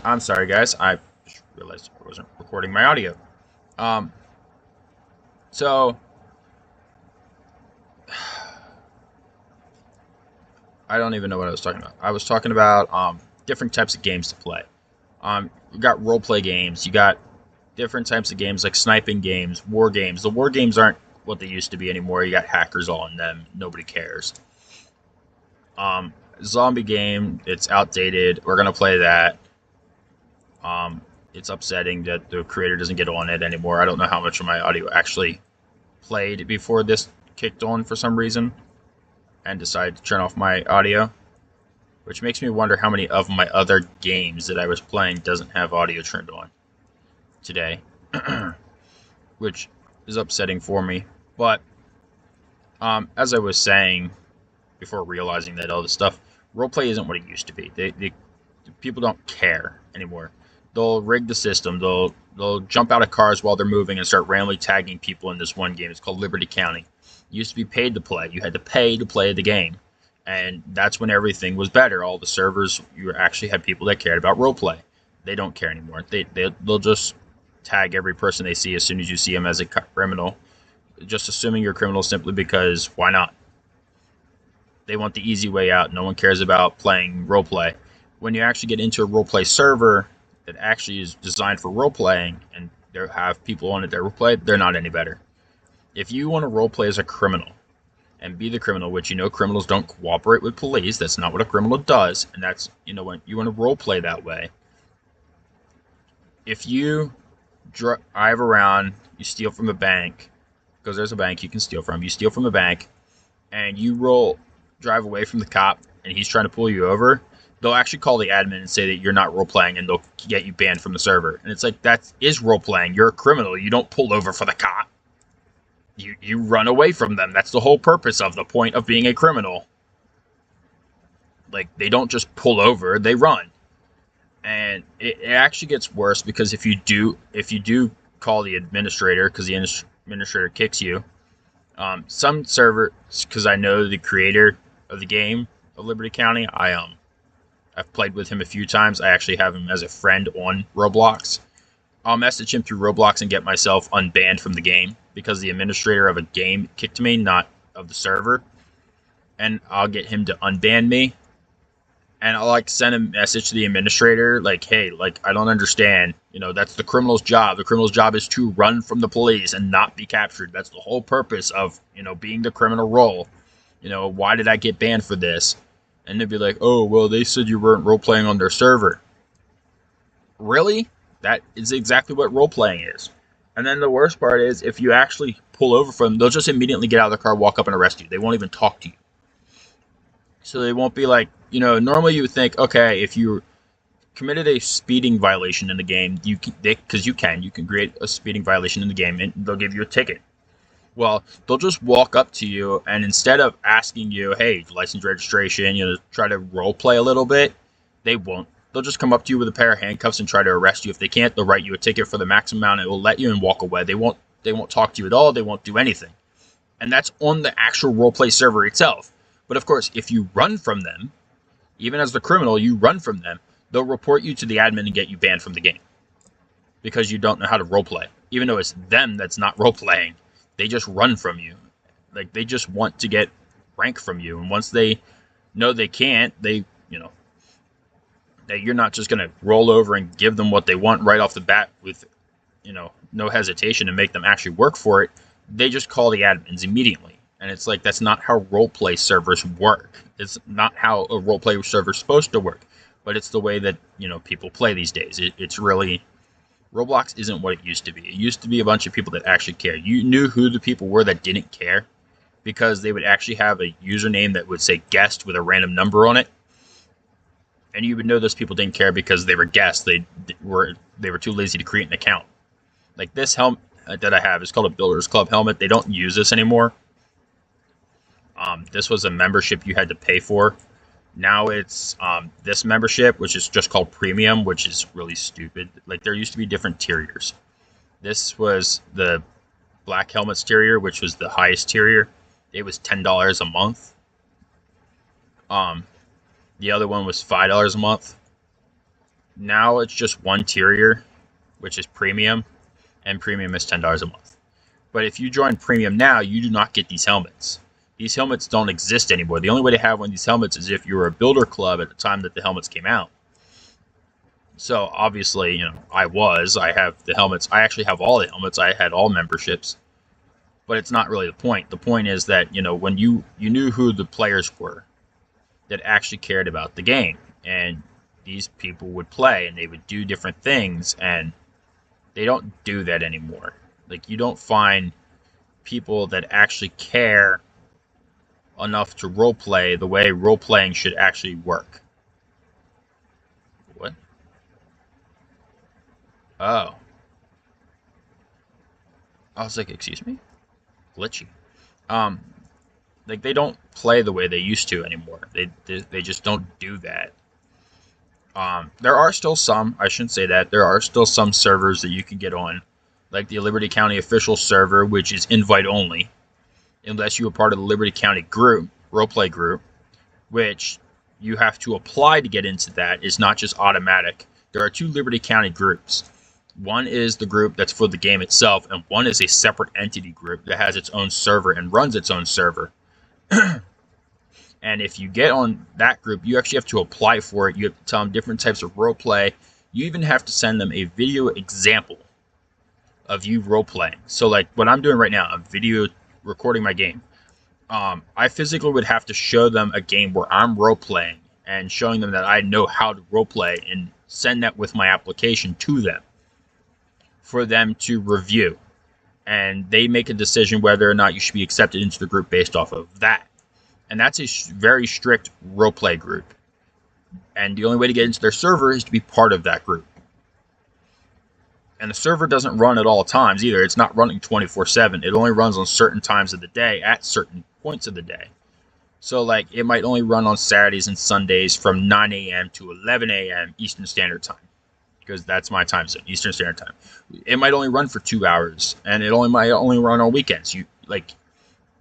I'm sorry, guys. I just realized I wasn't recording my audio. Um, so I don't even know what I was talking about. I was talking about different types of games to play. You got role play games. You got different types of games like sniping games, war games. The war games aren't what they used to be anymore. You got hackers all in them. Nobody cares. Zombie game. It's outdated. We're gonna play that. Um, it's upsetting that the creator doesn't get on it anymore. I don't know how much of my audio actually played before this kicked on for some reason and decided to turn off my audio, which makes me wonder how many of my other games that I was playing doesn't have audio turned on today, which is upsetting for me. But as I was saying before realizing that all this stuff, roleplay isn't what it used to be. People don't care anymore. They'll rig the system. They'll jump out of cars while they're moving and start randomly tagging people in this one game. It's called Liberty County. It used to be paid to play. You had to pay to play the game, and that's when everything was better. All the servers, you actually had people that cared about roleplay. They don't care anymore. They'll just tag every person they see as soon as you see them as a criminal, just assuming you're a criminal simply because why not? They want the easy way out. No one cares about playing roleplay. When you actually get into a roleplay server that actually is designed for roleplaying and they have people on it that roleplay, they're not any better. If you want to roleplay as a criminal and be the criminal, which you know criminals don't cooperate with police, that's not what a criminal does, and that's when you want to roleplay that way. If you drive around, you steal from a bank because there's a bank you can steal from. You steal from a bank and you drive away from the cop and he's trying to pull you over, they'll actually call the admin and say that you're not role playing and they'll get you banned from the server. And it's like, that is role playing. You're a criminal. You don't pull over for the cop. You run away from them. That's the whole purpose of the point of being a criminal. Like, they don't just pull over, they run. And it actually gets worse because if you do call the administrator, because the administrator kicks you, some servers, because I know the creator of the game of Liberty County, I've played with him a few times. I actually have him as a friend on Roblox. I'll message him through Roblox and get myself unbanned from the game because the administrator of a game kicked me, not of the server. And I'll get him to unban me. And I'll send a message to the administrator like, hey, I don't understand. That's the criminal's job. The criminal's job is to run from the police and not be captured. That's the whole purpose of, being the criminal role. Why did I get banned for this? And they'd be like, oh, well, they said you weren't role playing on their server. Really? That is exactly what role playing is. And then the worst part is if you actually pull over from them, they'll just immediately get out of the car, walk up and arrest you. They won't even talk to you. So they won't be like, normally you would think, okay, if you committed a speeding violation in the game, you can create a speeding violation in the game and they'll give you a ticket. Well, they'll just walk up to you and instead of asking you, hey, license registration, try to role play a little bit, they won't. They'll just come up to you with a pair of handcuffs and try to arrest you. If they can't, they'll write you a ticket for the maximum amount. It will let you and walk away. They won't talk to you at all. They won't do anything. And that's on the actual roleplay server itself. But of course, if you run from them, even as the criminal, you run from them, they'll report you to the admin and get you banned from the game because you don't know how to roleplay. Even though it's them that's not roleplaying, they just run from you. Like, they just want to get rank from you. And once they know they can't, that you're not just going to roll over and give them what they want right off the bat with, no hesitation and make them actually work for it. They just call the admins immediately. And it's like, that's not how roleplay servers work. It's not how a roleplay server is supposed to work. But it's the way that, people play these days. It's really... Roblox isn't what it used to be. It used to be a bunch of people that actually cared. You knew who the people were that didn't care because they would actually have a username that would say guest with a random number on it. And you would know those people didn't care because they were guests. They were too lazy to create an account. Like this helmet that I have is called a Builders Club helmet. They don't use this anymore. This was a membership you had to pay for. Now it's this membership, which is just called Premium, which is really stupid. Like, there used to be different tiers. This was the Black Helmets tier, which was the highest tier. It was $10 a month. The other one was $5 a month. Now it's just one tier, which is premium, and premium is $10 a month. But if you join premium now, you do not get these helmets. These helmets don't exist anymore. The only way to have one of these helmets is if you were a builder club at the time that the helmets came out. So obviously, I have the helmets. I actually have all the helmets. I had all memberships. But it's not really the point. The point is that, when you knew who the players were that actually cared about the game. And these people would play and they would do different things, and they don't do that anymore. Like, you don't find people that actually care enough to roleplay the way role-playing should actually work. What? Oh. I was like, excuse me? Glitchy. Um, like, they don't play the way they used to anymore. They just don't do that. There are still some, I shouldn't say that, there are still some servers that you can get on, like the Liberty County official server, which is invite only, unless you are part of the Liberty County group, roleplay group, which you have to apply to get into that. It's not just automatic. There are two Liberty County groups. One is the group that's for the game itself, and one is a separate entity group that has its own server and runs its own server. And if you get on that group, you actually have to apply for it. You have to tell them different types of role play. You even have to send them a video example of you role playing. So, like what I'm doing right now, I'm video recording my game. I physically would have to show them a game where I'm role playing and showing them that I know how to role play, and send that with my application to them for them to review. And they make a decision whether or not you should be accepted into the group based off of that. And that's a very strict roleplay group. And the only way to get into their server is to be part of that group. And the server doesn't run at all times either. It's not running 24/7. It only runs on certain times of the day at certain points of the day. So, like, it might only run on Saturdays and Sundays from 9 a.m. to 11 a.m. Eastern Standard Time, because that's my time zone, Eastern Standard Time. It might only run for 2 hours, and it might only run on weekends.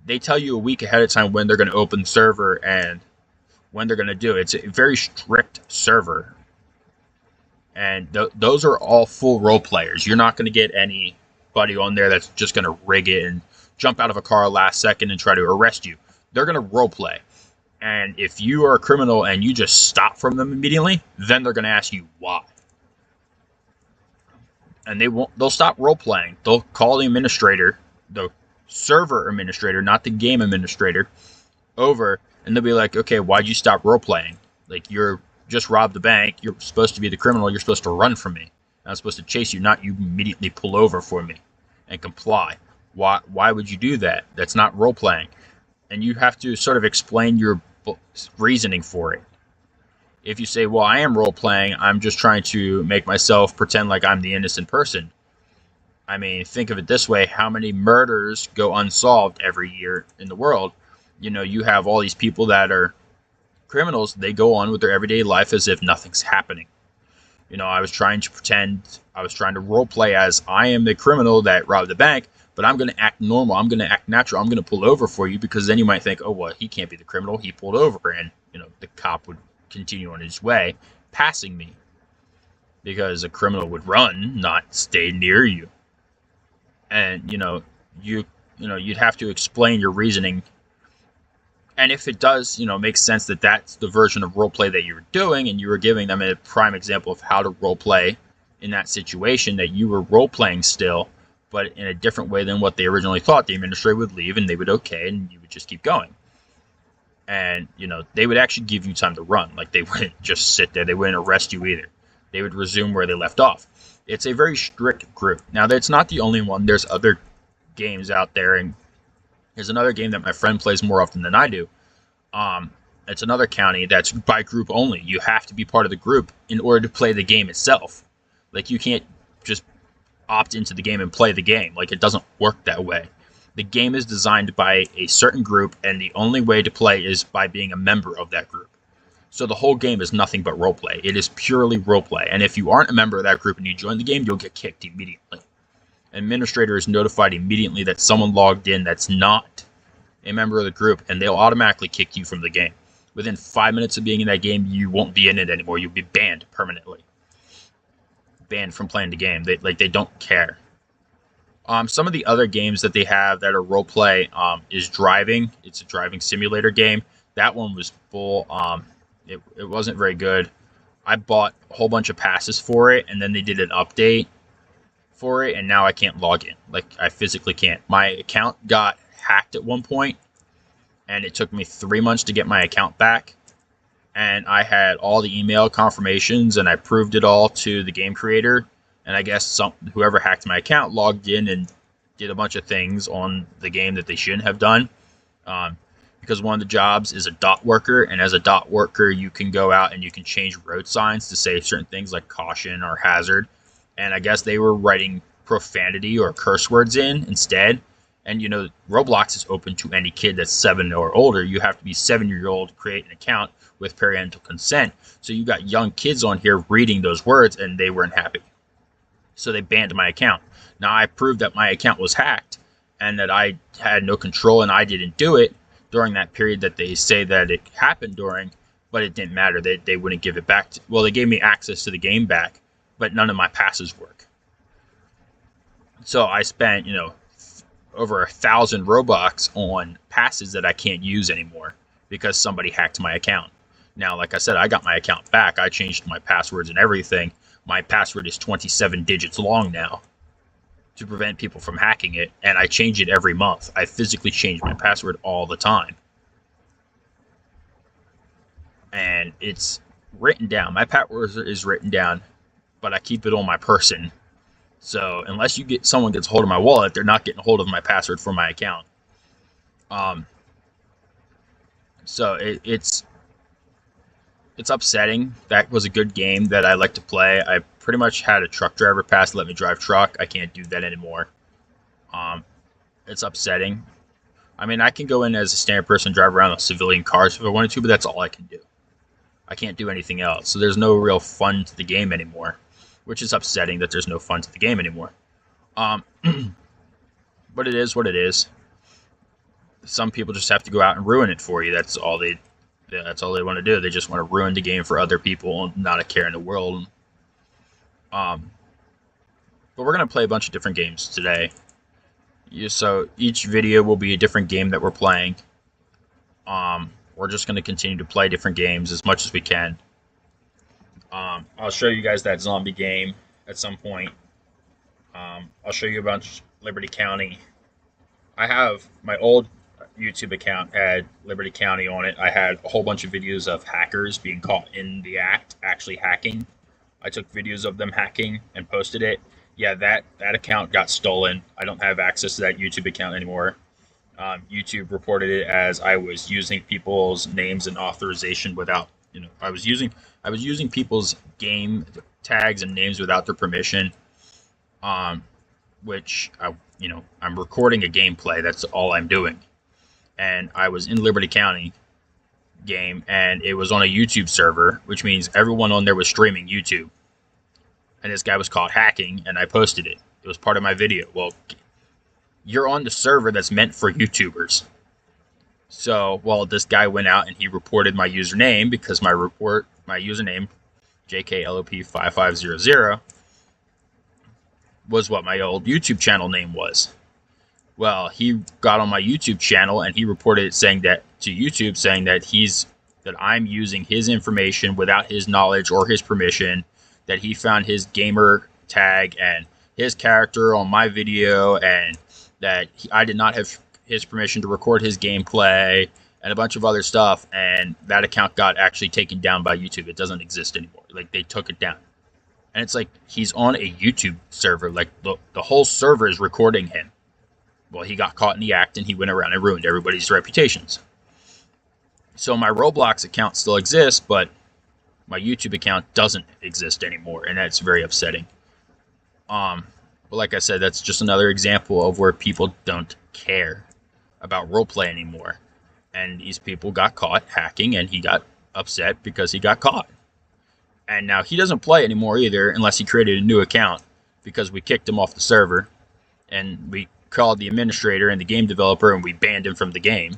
They tell you a week ahead of time when they're going to open the server and when they're going to do it. It's a very strict server. And those are all full role players. You're not going to get anybody on there that's just going to rig it and jump out of a car last second and try to arrest you. They're going to role play. And if you are a criminal and you just stop from them immediately, then they're going to ask you why. And they'll stop role playing. They'll call the administrator, the server administrator, not the game administrator, over, and they'll be like, okay, why'd you stop role playing? Like, you're just robbed the bank. You're supposed to be the criminal. You're supposed to run from me. I'm supposed to chase you, not you immediately pull over for me and comply. Why would you do that? That's not role playing. And you have to sort of explain your reasoning for it. If you say, well, I am role playing, I'm just trying to make myself pretend like I'm the innocent person. I mean, think of it this way. How many murders go unsolved every year in the world? You have all these people that are criminals. They go on with their everyday life as if nothing's happening. I was trying to role play as I am the criminal that robbed the bank, but I'm going to act normal. I'm going to act natural. I'm going to pull over for you, because then you might think, oh, well, he can't be the criminal. He pulled over, and, the cop would continue on his way, passing me, because a criminal would run, not stay near you. And you'd have to explain your reasoning. And if it does make sense that that's the version of roleplay that you're doing, and you were giving them a prime example of how to roleplay in that situation, that you were roleplaying still, but in a different way than what they originally thought, the administrator would leave and they would okay, and you would just keep going. And they would actually give you time to run. Like, they wouldn't just sit there. They wouldn't arrest you either. They would resume where they left off. It's a very strict group. Now, that's not the only one. There's other games out there, and there's another game that my friend plays more often than I do. It's another county that's by group only. You have to be part of the group in order to play the game itself. Like, you can't just opt into the game and play the game. Like, it doesn't work that way. The game is designed by a certain group, and the only way to play is by being a member of that group. So the whole game is nothing but roleplay. It is purely roleplay. And if you aren't a member of that group and you join the game, you'll get kicked immediately. Administrator is notified immediately that someone logged in that's not a member of the group, and they'll automatically kick you from the game. Within 5 minutes of being in that game, you won't be in it anymore. You'll be banned permanently. banned from playing the game. They don't care. Some of the other games that they have that are role play is driving. It's a driving simulator game. That one was full. It wasn't very good. I bought a whole bunch of passes for it, and then they did an update for it, and now I can't log in. Like, I physically can't. My account got hacked at one point, and it took me 3 months to get my account back. And I had all the email confirmations, and I proved it all to the game creator. And I guess whoever hacked my account logged in and did a bunch of things on the game that they shouldn't have done. Because one of the jobs is a dot worker, and as a dot worker, you can go out and you can change road signs to say certain things like caution or hazard. And I guess they were writing profanity or curse words in instead. And, Roblox is open to any kid that's 7 or older. You have to be 7-year-old to create an account with parental consent. So you got young kids on here reading those words, and they weren't happy. So they banned my account. Now, I proved that my account was hacked and that I had no control and I didn't do it during that period that they say that it happened during, but it didn't matter. They wouldn't give it back. Well, they gave me access to the game back, but none of my passes work. So I spent, over 1,000 Robux on passes that I can't use anymore because somebody hacked my account. Now, like I said, I got my account back. I changed my passwords and everything. My password is 27 digits long now to prevent people from hacking it, and I change it every month. I physically change my password all the time. And it's written down. My password is written down, but I keep it on my person. So unless someone gets a hold of my wallet, they're not getting a hold of my password for my account. So it's upsetting. That was a good game that I like to play. I pretty much had a truck driver pass to let me drive truck. I can't do that anymore. It's upsetting. I mean, I can go in as a standard person, drive around with civilian cars if I wanted to, but that's all I can do. I can't do anything else. So there's no real fun to the game anymore, which is upsetting that there's no fun to the game anymore. But it is what it is. Some people just have to go out and ruin it for you. That's all they want to do. They just want to ruin the game for other people and not a care in the world. But we're going to play a bunch of different games today. So each video will be a different game that we're playing. We're just going to continue to play different games as much as we can. I'll show you guys that zombie game at some point. I'll show you a bunch of Liberty County. I have my old YouTube account had Liberty County on it. I had a whole bunch of videos of hackers being caught in the act, actually hacking. I took videos of them hacking and posted it. Yeah, that account got stolen. I don't have access to that YouTube account anymore. YouTube reported it as I was using people's names and authorization without, I was using people's game tags and names without their permission. Which I'm recording a gameplay. That's all I'm doing. And I was in Liberty County game, and it was on a YouTube server, which means everyone on there was streaming YouTube. And this guy was caught hacking, and I posted it. It was part of my video. Well, you're on the server that's meant for YouTubers. So, this guy went out and he reported my username because my username, JKLOP5500, was what my old YouTube channel name was. Well, he got on my YouTube channel and he reported it to YouTube saying that I'm using his information without his knowledge or his permission, that he found his gamer tag and his character on my video, and that I did not have his permission to record his gameplay and a bunch of other stuff, and that account got actually taken down by YouTube. It doesn't exist anymore. Like, they took it down. And it's like, he's on a YouTube server. Like, the whole server is recording him. Well, he got caught in the act, and he went around and ruined everybody's reputations. So my Roblox account still exists, but my YouTube account doesn't exist anymore, and that's very upsetting. But like I said, that's just another example of where people don't care about roleplay anymore. And these people got caught hacking, and he got upset because he got caught. And now he doesn't play anymore either, unless he created a new account, because we kicked him off the server, and we called the administrator and the game developer, and we banned him from the game.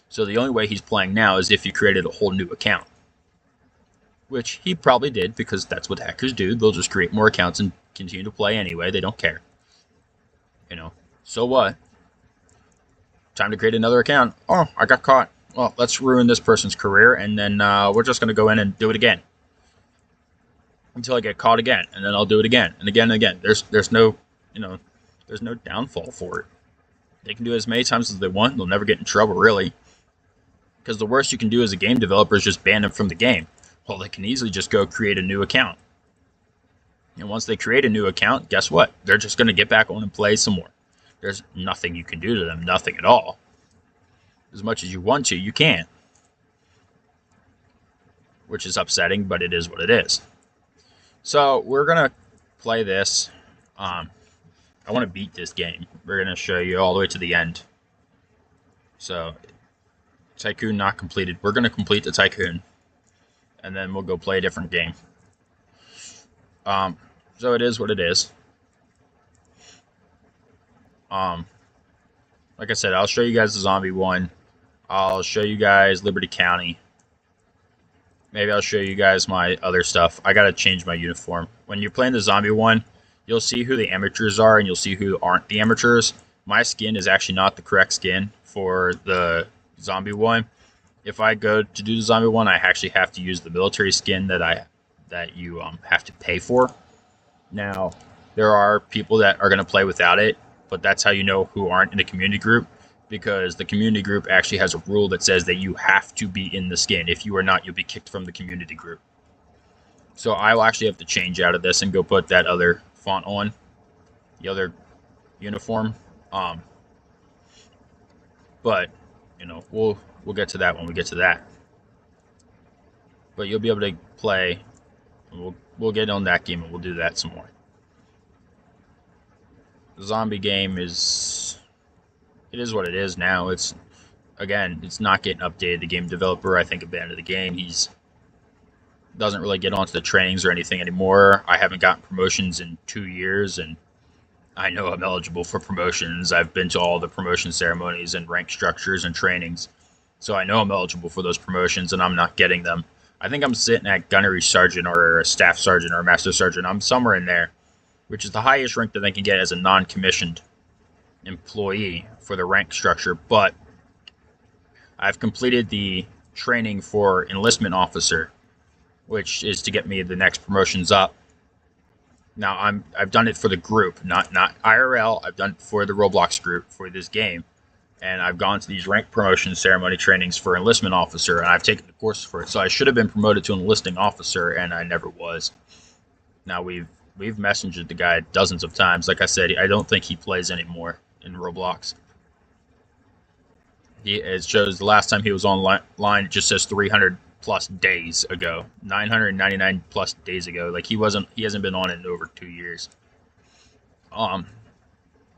So the only way he's playing now is if he created a whole new account. which he probably did because that's what hackers do. They'll just create more accounts and continue to play anyway. They don't care. You know, so what? Time to create another account. Oh, I got caught. Well, let's ruin this person's career, and then we're just going to go in and do it again until I get caught again, and then I'll do it again and again and again. There's no, there's no downfall for it. They can do it as many times as they want. They'll never get in trouble, really, because the worst you can do as a game developer is just ban them from the game. Well, they can easily just go create a new account. And once they create a new account, guess what? They're just going to get back on and play some more. There's nothing you can do to them, nothing at all. As much as you want to, you can't. Which is upsetting, but it is what it is. So we're going to play this. I want to beat this game. We're going to show you all the way to the end. So, Tycoon not completed. We're going to complete the Tycoon. And then we'll go play a different game. So it is what it is. Like I said, I'll show you guys the zombie one. I'll show you guys Liberty County. Maybe I'll show you guys my other stuff. I gotta change my uniform. When you're playing the zombie one, you'll see who the amateurs are and you'll see who aren't the amateurs. My skin is actually not the correct skin for the zombie one. If I go to do the zombie one, I actually have to use the military skin that you have to pay for. Now, there are people that are going to play without it, but that's how you know who aren't in the community group, because the community group actually has a rule that says that you have to be in the skin. If you are not, you'll be kicked from the community group. So I will actually have to change out of this and go put that other font on, the other uniform. But we'll get to that when we get to that. But you'll be able to play. We'll get on that game and we'll do that some more. The zombie game it is what it is now. It's not getting updated. The game developer, I think, abandoned the game. He's doesn't really get onto the trainings or anything anymore. I haven't gotten promotions in 2 years, and I know I'm eligible for promotions. I've been to all the promotion ceremonies and rank structures and trainings, so I know I'm eligible for those promotions, and I'm not getting them. I think I'm sitting at gunnery sergeant or a staff sergeant or a master sergeant. I'm somewhere in there, which is the highest rank that I can get as a non-commissioned employee for the rank structure. But I've completed the training for enlistment officer, which is to get me the next promotions up. Now I've done it for the group, not IRL. I've done it for the Roblox group for this game. And I've gone to these rank promotion ceremony trainings for enlistment officer, and I've taken the course for it. So I should have been promoted to enlisting officer, and I never was. Now we've messaged the guy dozens of times. Like I said, I don't think he plays anymore in Roblox. It shows the last time he was online, it just says 300 plus days ago, 999 plus days ago. Like he hasn't been on it in over 2 years.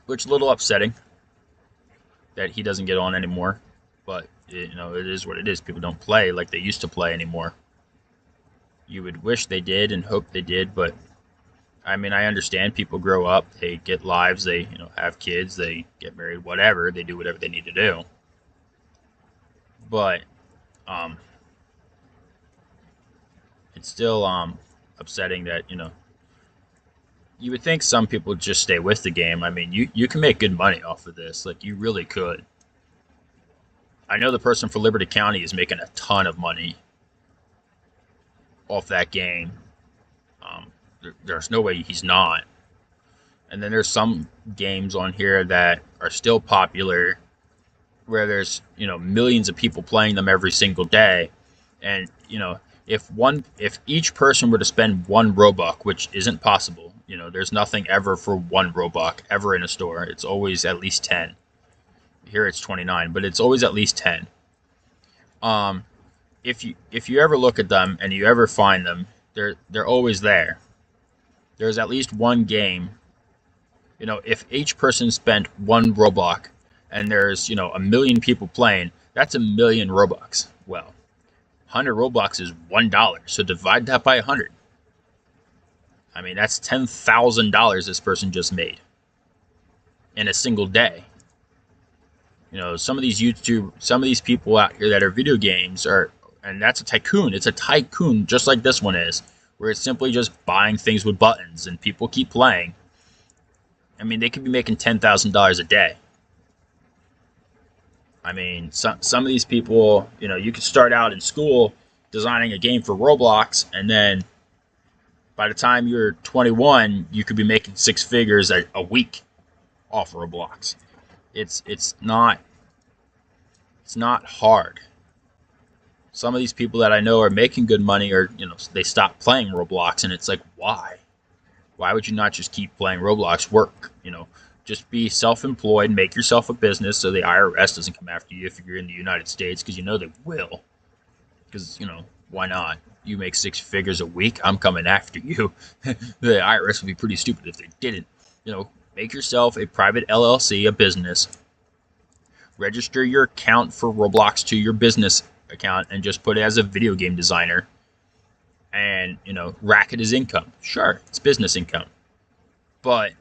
Which is a little upsetting that he doesn't get on anymore, but it is what it is. People don't play like they used to play anymore. You would wish they did and hope they did, but I mean, I understand people grow up, they get lives, they have kids, they get married, whatever, they do whatever they need to do. But it's still upsetting that you would think some people just stay with the game. I mean, you can make good money off of this. Like, you really could. I know the person for Liberty County is making a ton of money off that game. There's no way he's not. And then there's some games on here that are still popular where there's, millions of people playing them every single day. And, if each person were to spend 1 Robux, which isn't possible, there's nothing ever for 1 Robux ever in a store. It's always at least 10. Here it's 29, but it's always at least 10. If you ever look at them and you ever find them, they're always there. There's at least one game. If each person spent 1 Robux and there's a million people playing, that's 1,000,000 Robux. Well, 100 Robux is $1, so divide that by 100. I mean, that's $10,000 this person just made in a single day. Some of these people out here that are video games are And that's a tycoon. It's a tycoon just like this one is, where it's simply just buying things with buttons and people keep playing. I mean, they could be making $10,000 a day. I mean, some of these people, you could start out in school designing a game for Roblox, and then by the time you're 21, you could be making six figures a week off Roblox. It's not hard. Some of these people that I know are making good money, or they stop playing Roblox, and it's like, why? Why would you not just keep playing Roblox? Work, just be self-employed, make yourself a business, so the IRS doesn't come after you if you're in the United States, because they will. Because why not? You make six figures a week, I'm coming after you. The IRS would be pretty stupid if they didn't. Make yourself a private LLC, a business. Register your account for Roblox to your business account and just put it as a video game designer. And, rack it as income. Sure, it's business income. But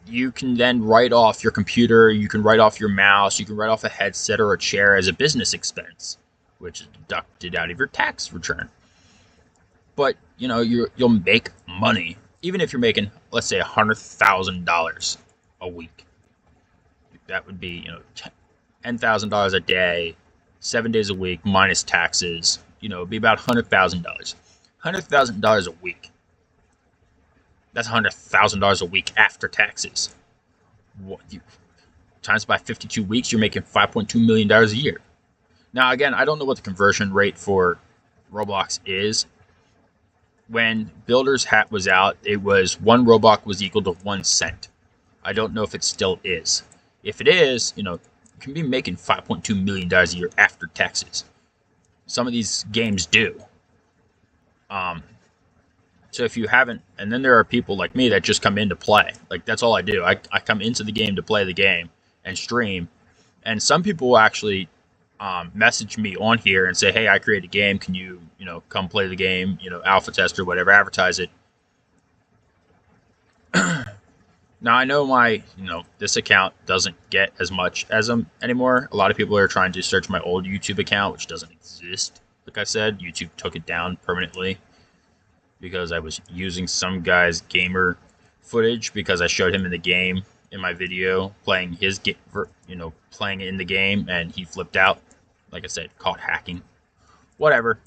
you can then write off your computer, you can write off your mouse, you can write off a headset or a chair as a business expense, which is deducted out of your tax return. But, you'll make money. Even if you're making, let's say, $100,000 a week. That would be, $10,000 a day, 7 days a week, minus taxes. It'd be about $100,000. $100,000 a week. That's $100,000 a week after taxes. Times by 52 weeks, you're making $5.2 million a year. Now, again, I don't know what the conversion rate for Roblox is. When Builder's Hat was out, it was 1 Robux was equal to 1 cent. I don't know if it still is. If it is, you can be making $5.2 million a year after taxes. Some of these games do. So if you haven't, and then there are people like me that just come in to play. Like, that's all I do. I come into the game to play the game and stream. And some people will actually message me on here and say, hey, I created a game. Can you, come play the game, alpha test or whatever, advertise it. Now, I know this account doesn't get as much as them anymore. A lot of people are trying to search my old YouTube account, which doesn't exist. Like I said, YouTube took it down permanently because I was using some guy's gamer footage because I showed him in the game in my video playing his playing in the game, and he flipped out. Like I said, caught hacking. Whatever.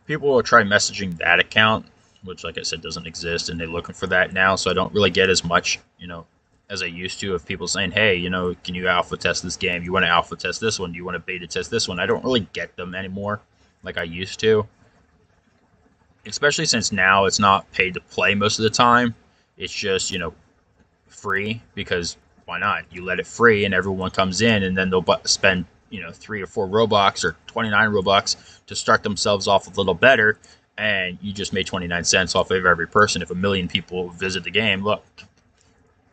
People will try messaging that account, which, like I said, doesn't exist, and they're looking for that now, so I don't really get as much, as I used to, of people saying, hey, can you alpha test this game? You want to alpha test this one? Do you want to beta test this one? I don't really get them anymore like I used to, especially since now it's not paid to play most of the time. It's just, free, because why not? You let it free and everyone comes in, and then they'll spend, 3 or 4 Robux or 29 Robux to start themselves off a little better, and you just made 29 cents off of every person. If 1 million people visit the game, look,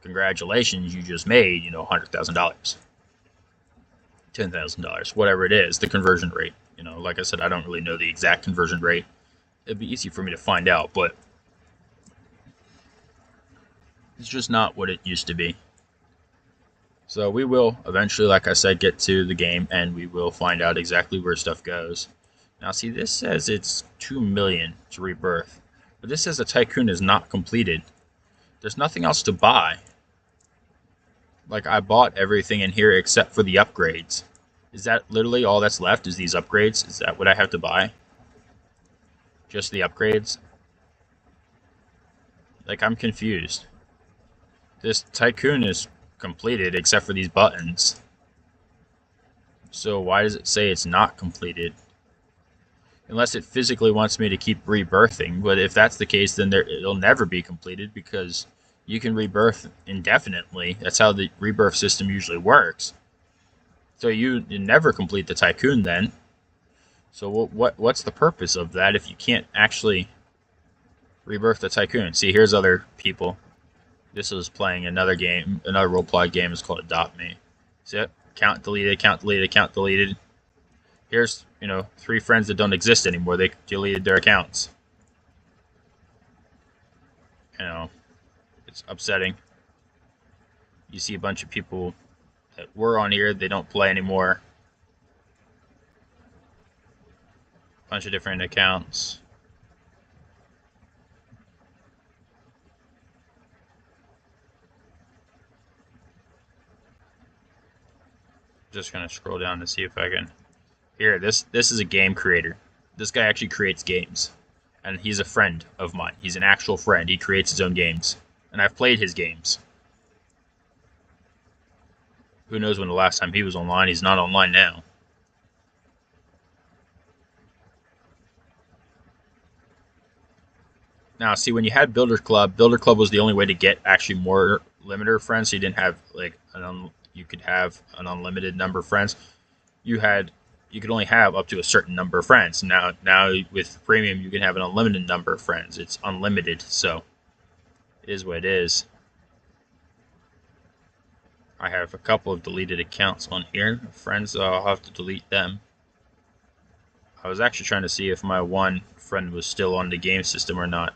congratulations, you just made, $100,000, $10,000, whatever it is, the conversion rate. Like I said, I don't really know the exact conversion rate. It'd be easy for me to find out, but it's just not what it used to be. So we will eventually, like I said, get to the game, and we will find out exactly where stuff goes. Now, see, this says it's 2 million to rebirth, but this says the tycoon is not completed. There's nothing else to buy. Like, I bought everything in here except for the upgrades. Is that literally all that's left, is these upgrades? Is that what I have to buy? Just the upgrades? Like, I'm confused. This tycoon is completed except for these buttons. So why does it say it's not completed? Unless it physically wants me to keep rebirthing. But if that's the case, then it'll never be completed, because you can rebirth indefinitely. That's how the rebirth system usually works. So you never complete the tycoon then. So what's the purpose of that if you can't actually rebirth the tycoon? See, here's other people. This is playing another game, another roleplay game. It's called Adopt Me. See it? Account deleted, account deleted, account deleted. Here's, 3 friends that don't exist anymore. They deleted their accounts. It's upsetting. You see a bunch of people that were on here, they don't play anymore. Bunch of different accounts. Just gonna scroll down to see if I can. Here, this is a game creator. This guy actually creates games, and he's a friend of mine. He's an actual friend. He creates his own games, and I've played his games. Who knows when the last time he was online? He's not online now. Now, see, when you had Builder Club was the only way to get actually more limiter friends. So you didn't have like you could have an unlimited number of friends. You could only have up to a certain number of friends. Now with premium, you can have an unlimited number of friends. It's unlimited, so it is what it is. I have a couple of deleted accounts on here. Friends, I'll have to delete them. I was actually trying to see if my one friend was still on the game system or not.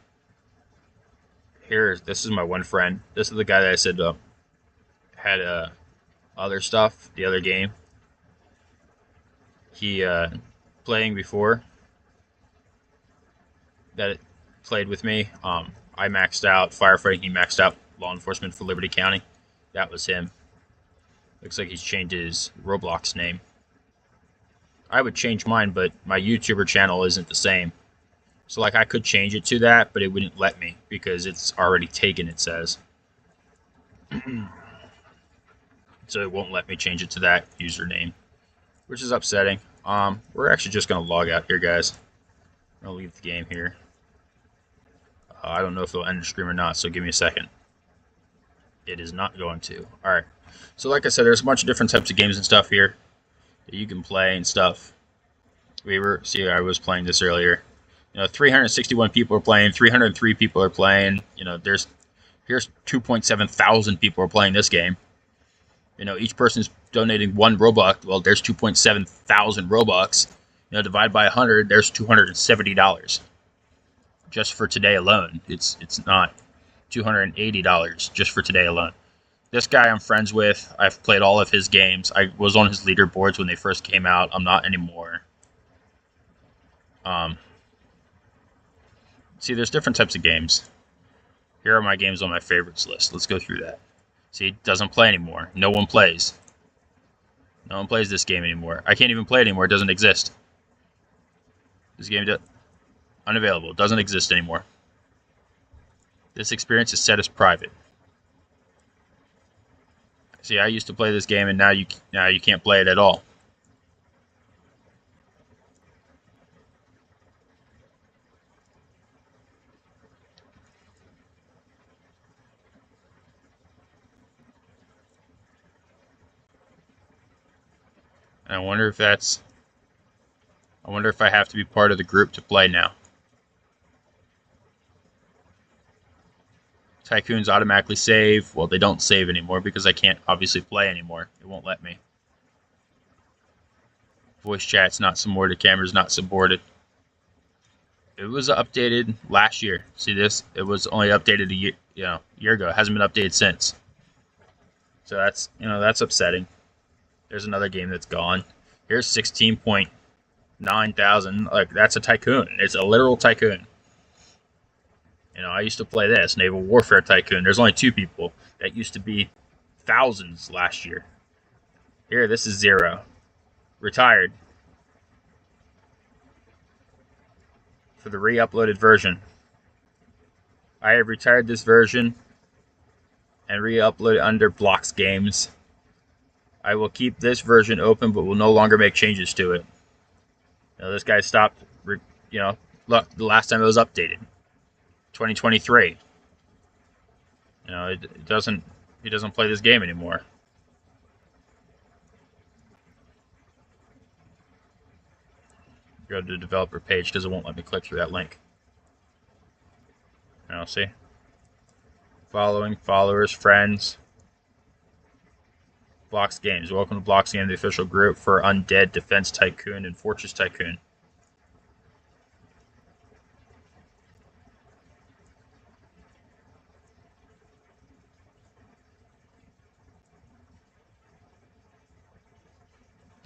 Here, this is my one friend. This is the guy that I said had other stuff, the other game. He playing before that it played with me. I maxed out firefighting. He maxed out law enforcement for Liberty County. That was him. Looks like he's changed his Roblox name. I would change mine, but my YouTuber channel isn't the same. So like I could change it to that, but it wouldn't let me because it's already taken, it says. So it won't let me change it to that username, which is upsetting. We're actually just going to log out here, guys. I'm going to leave the game here. I don't know if it'll end the stream or not, so give me a second. It is not going to. Alright. So like I said, there's a bunch of different types of games and stuff here that you can play and stuff. See, I was playing this earlier. 361 people are playing, 303 people are playing. Here's 2.7 thousand people are playing this game. Each person's donating 1 Robux. Well, there's 2.7 thousand Robux. Divide by 100, there's $270 just for today alone. It's not $280 just for today alone. This guy I'm friends with. I've played all of his games. I was on his leaderboards when they first came out. I'm not anymore. See, there's different types of games. Here are my games on my favorites list. Let's go through that. See, it doesn't play anymore. No one plays. No one plays this game anymore. I can't even play it anymore. It doesn't exist. This game unavailable. It doesn't exist anymore. This experience is set as private. See, I used to play this game, and now you can't play it at all. And I wonder if I have to be part of the group to play now. Tycoons automatically save. Well, they don't save anymore because I can't obviously play anymore. It won't let me. Voice chat's not supported. Camera's not supported. It was updated last year. See this? It was only updated a year ago. It hasn't been updated since. So that's upsetting. There's another game that's gone. Here's 16.9 thousand. Like, that's a tycoon. It's a literal tycoon. I used to play this, Naval Warfare Tycoon. There's only 2 people. That used to be thousands last year. Here, this is 0. Retired. For the re-uploaded version. I have retired this version and re-upload it under Blocks Games. I will keep this version open, but will no longer make changes to it. This guy stopped. Look, the last time it was updated, 2023. It doesn't. He doesn't play this game anymore. Go to the developer page because it won't let me click through that link. See. Following, followers, friends. Blocks Games. Welcome to Blocks Games, the official group for Undead, Defense Tycoon, and Fortress Tycoon.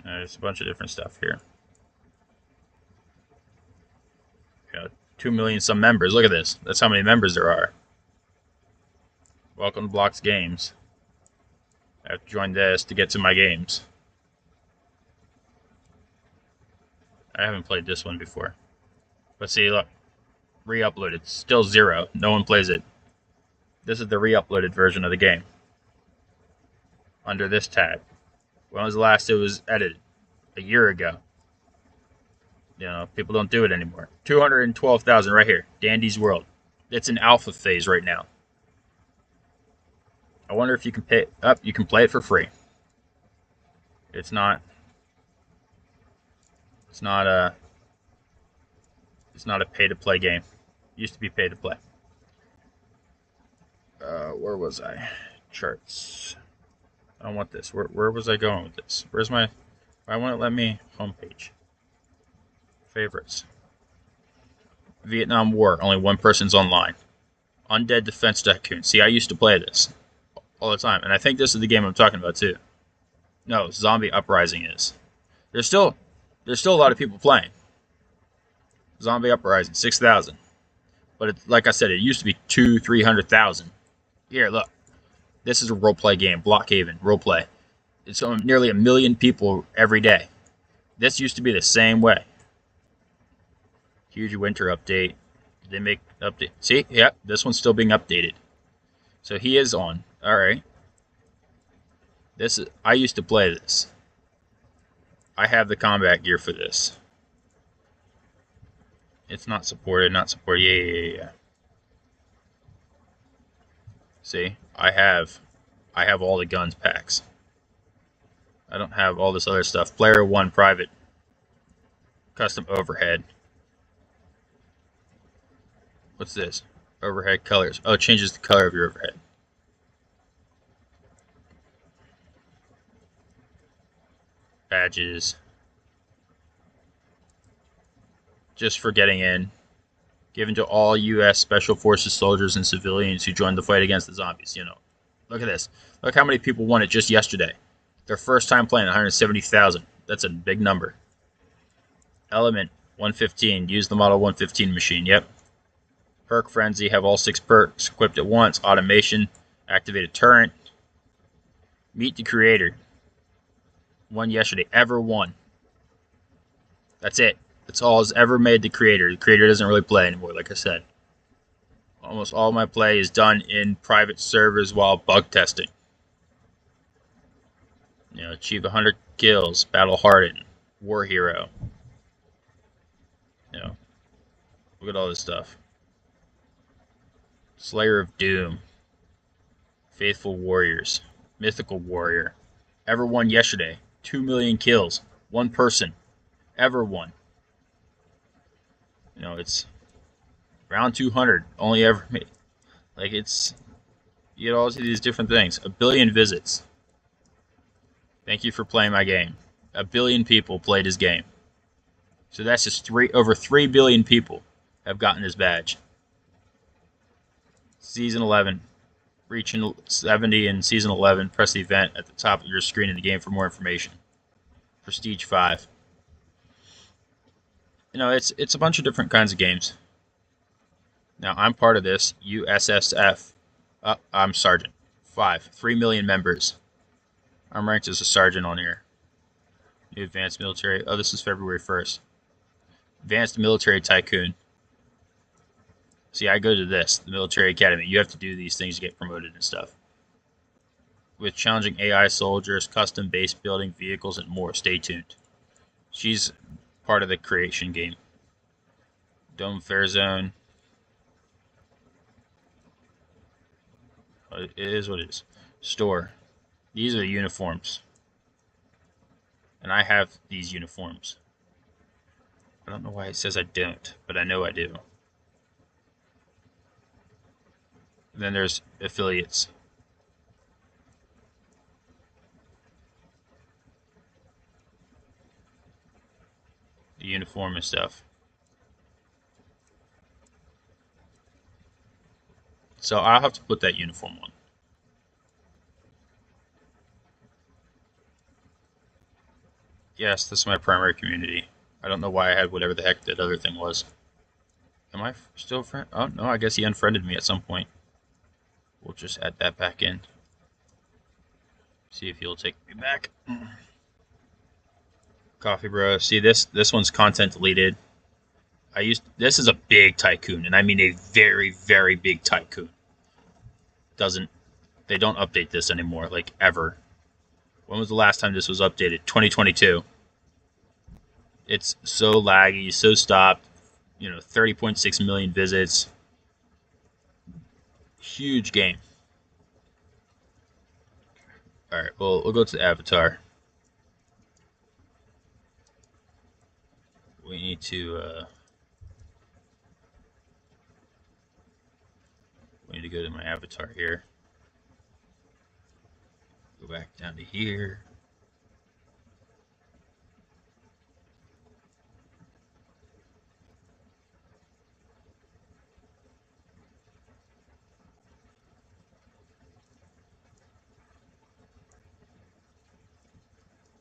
There's a bunch of different stuff here. 2 million some members. Look at this. That's how many members there are. Welcome to Blox Games. I have to join this to get to my games. I haven't played this one before. But see, look. Re-uploaded. Still 0. No one plays it. This is the re-uploaded version of the game. Under this tab. When was the last it was edited? A year ago. You know, people don't do it anymore. 212,000 right here. Dandy's World. It's in alpha phase right now. I wonder if you can pay up. You can play it for free. It's not a pay-to-play game. It used to be pay-to-play. Where was I? Charts. I don't want this. Where was I going with this? Where's my... Why won't it let me... Homepage. Favorites. Vietnam War. Only one person's online. Undead Defense Tycoon. See, I used to play this all the time. And I think this is the game I'm talking about, too. No, Zombie Uprising is. There's still a lot of people playing. Zombie Uprising, 6,000. But like I said, it used to be 200,000-300,000. Here, look. This is a roleplay game. Blockhaven, roleplay. It's nearly 1 million people every day. This used to be the same way. Huge winter update. Did they make update? See? Yep, this one's still being updated. So he is on. Alright. I used to play this. I have the combat gear for this. It's not supported, Yeah. See? I have all the guns packs. I don't have all this other stuff. Player 1 private. Custom overhead. What's this? Overhead colors. Oh, it changes the color of your overhead. Badges. Just for getting in. Given to all U.S. Special Forces soldiers and civilians who joined the fight against the zombies. You know, look at this. Look how many people won it just yesterday. Their first time playing, 170,000. That's a big number. Element 115. Use the Model 115 machine. Yep. Perk Frenzy. Have all 6 perks equipped at once. Automation. Activated turret. Meet the creator. Won yesterday. Ever won. That's it. That's all has ever made the creator. The creator doesn't really play anymore, like I said. Almost all my play is done in private servers while bug testing. You know, achieve 100 kills, battle hardened, war hero. You know, look at all this stuff. Slayer of Doom, faithful warriors, mythical warrior. Ever won yesterday. 2 million kills. One person. Ever won. You know, it's round 200. Only ever made. Like, it's... You get all these different things. 1 billion visits. Thank you for playing my game. 1 billion people played his game. So that's just over 3 billion people have gotten his badge. Season 11. Reaching 70 in Season 11. Press the event at the top of your screen in the game for more information. Prestige 5. You know, it's a bunch of different kinds of games. Now, I'm part of this. USSF. I'm Sergeant. 5. 3 million members. I'm ranked as a Sergeant on here. New Advanced Military. Oh, this is February 1st. Advanced Military Tycoon. See, I go to this, the Military Academy. You have to do these things to get promoted and stuff. With challenging AI soldiers, custom base building, vehicles, and more. Stay tuned. She's part of the creation game. Dome Fair Zone. It is what it is. Store. These are the uniforms. And I have these uniforms. I don't know why it says I don't, but I know I do. And then there's affiliates. The uniform and stuff. So I'll have to put that uniform on. Yes, this is my primary community. I don't know why I had whatever the heck that other thing was. Am I still friend? Oh no, I guess he unfriended me at some point. We'll just add that back in. See if he'll take me back. Coffee bro. See this one's content deleted. This is a big tycoon, and I mean a very, very big tycoon. Doesn't They don't update this anymore, like ever. When was the last time this was updated? 2022. It's so laggy, so stopped. 30.6 million visits. Huge game. All right, well, we'll go to the avatar. We need to go to my avatar here. Go back down to here.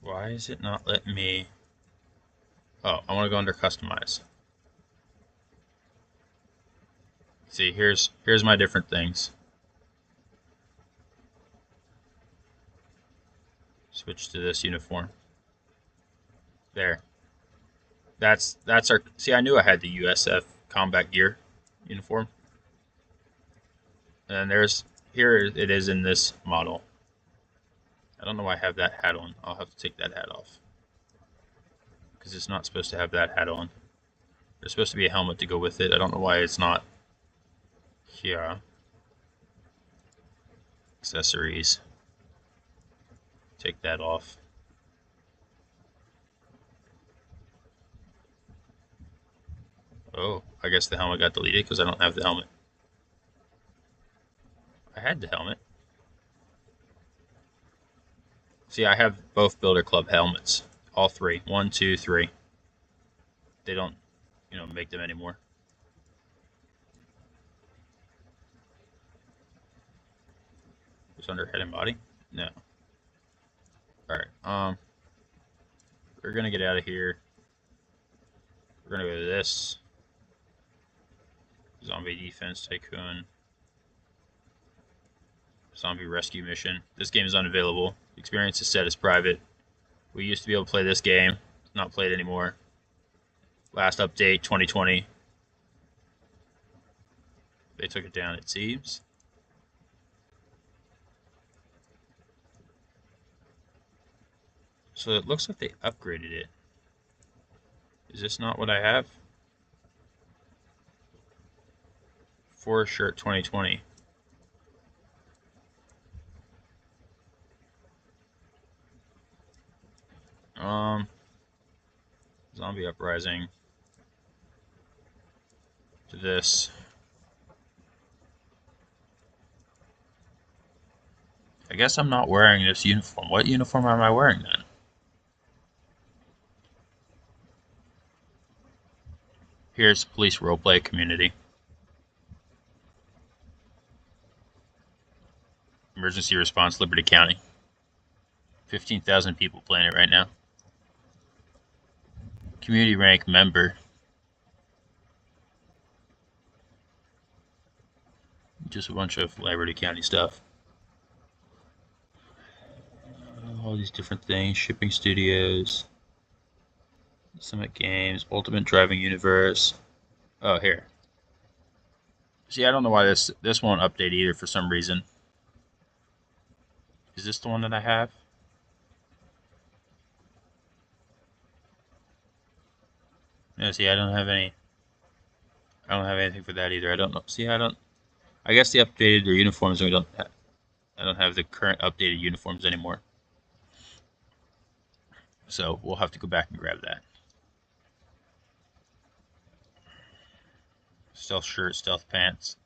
Why is it not letting me? Oh, I want to go under customize. See, here's my different things. Switch to this uniform. There. That's our. See, I knew I had the USF combat gear uniform. And here it is in this model. I don't know why I have that hat on. I'll have to take that hat off. Because it's not supposed to have that hat on. There's supposed to be a helmet to go with it. I don't know why it's not here. Accessories. Take that off. Oh, I guess the helmet got deleted because I don't have the helmet. I had the helmet. See, I have both Builder Club helmets. All three. 1, 2, 3. They don't, make them anymore. It's under head and body? No. Alright, we're gonna get out of here. We're gonna go to this. Zombie Defense Tycoon. Zombie Rescue Mission. This game is unavailable. Experience is set as private. We used to be able to play this game. Not played anymore. Last update, 2020. They took it down, it seems. So it looks like they upgraded it. Is this not what I have? Forest Shirt 2020. Zombie Uprising. To this. I guess I'm not wearing this uniform. What uniform am I wearing then? Here's Police Roleplay Community. Emergency Response Liberty County. 15,000 people playing it right now. Community rank member. Just a bunch of Liberty County stuff. All these different things. Shipping Studios. Summit Games. Ultimate Driving Universe. Oh, here. See, I don't know why this won't update either for some reason. Is this the one that I have? No, see, I don't have any. I don't have anything for that either. I don't know. See, I don't. I guess they updated their uniforms, and I don't have the current updated uniforms anymore. So we'll have to go back and grab that. Stealth shirt, stealth pants.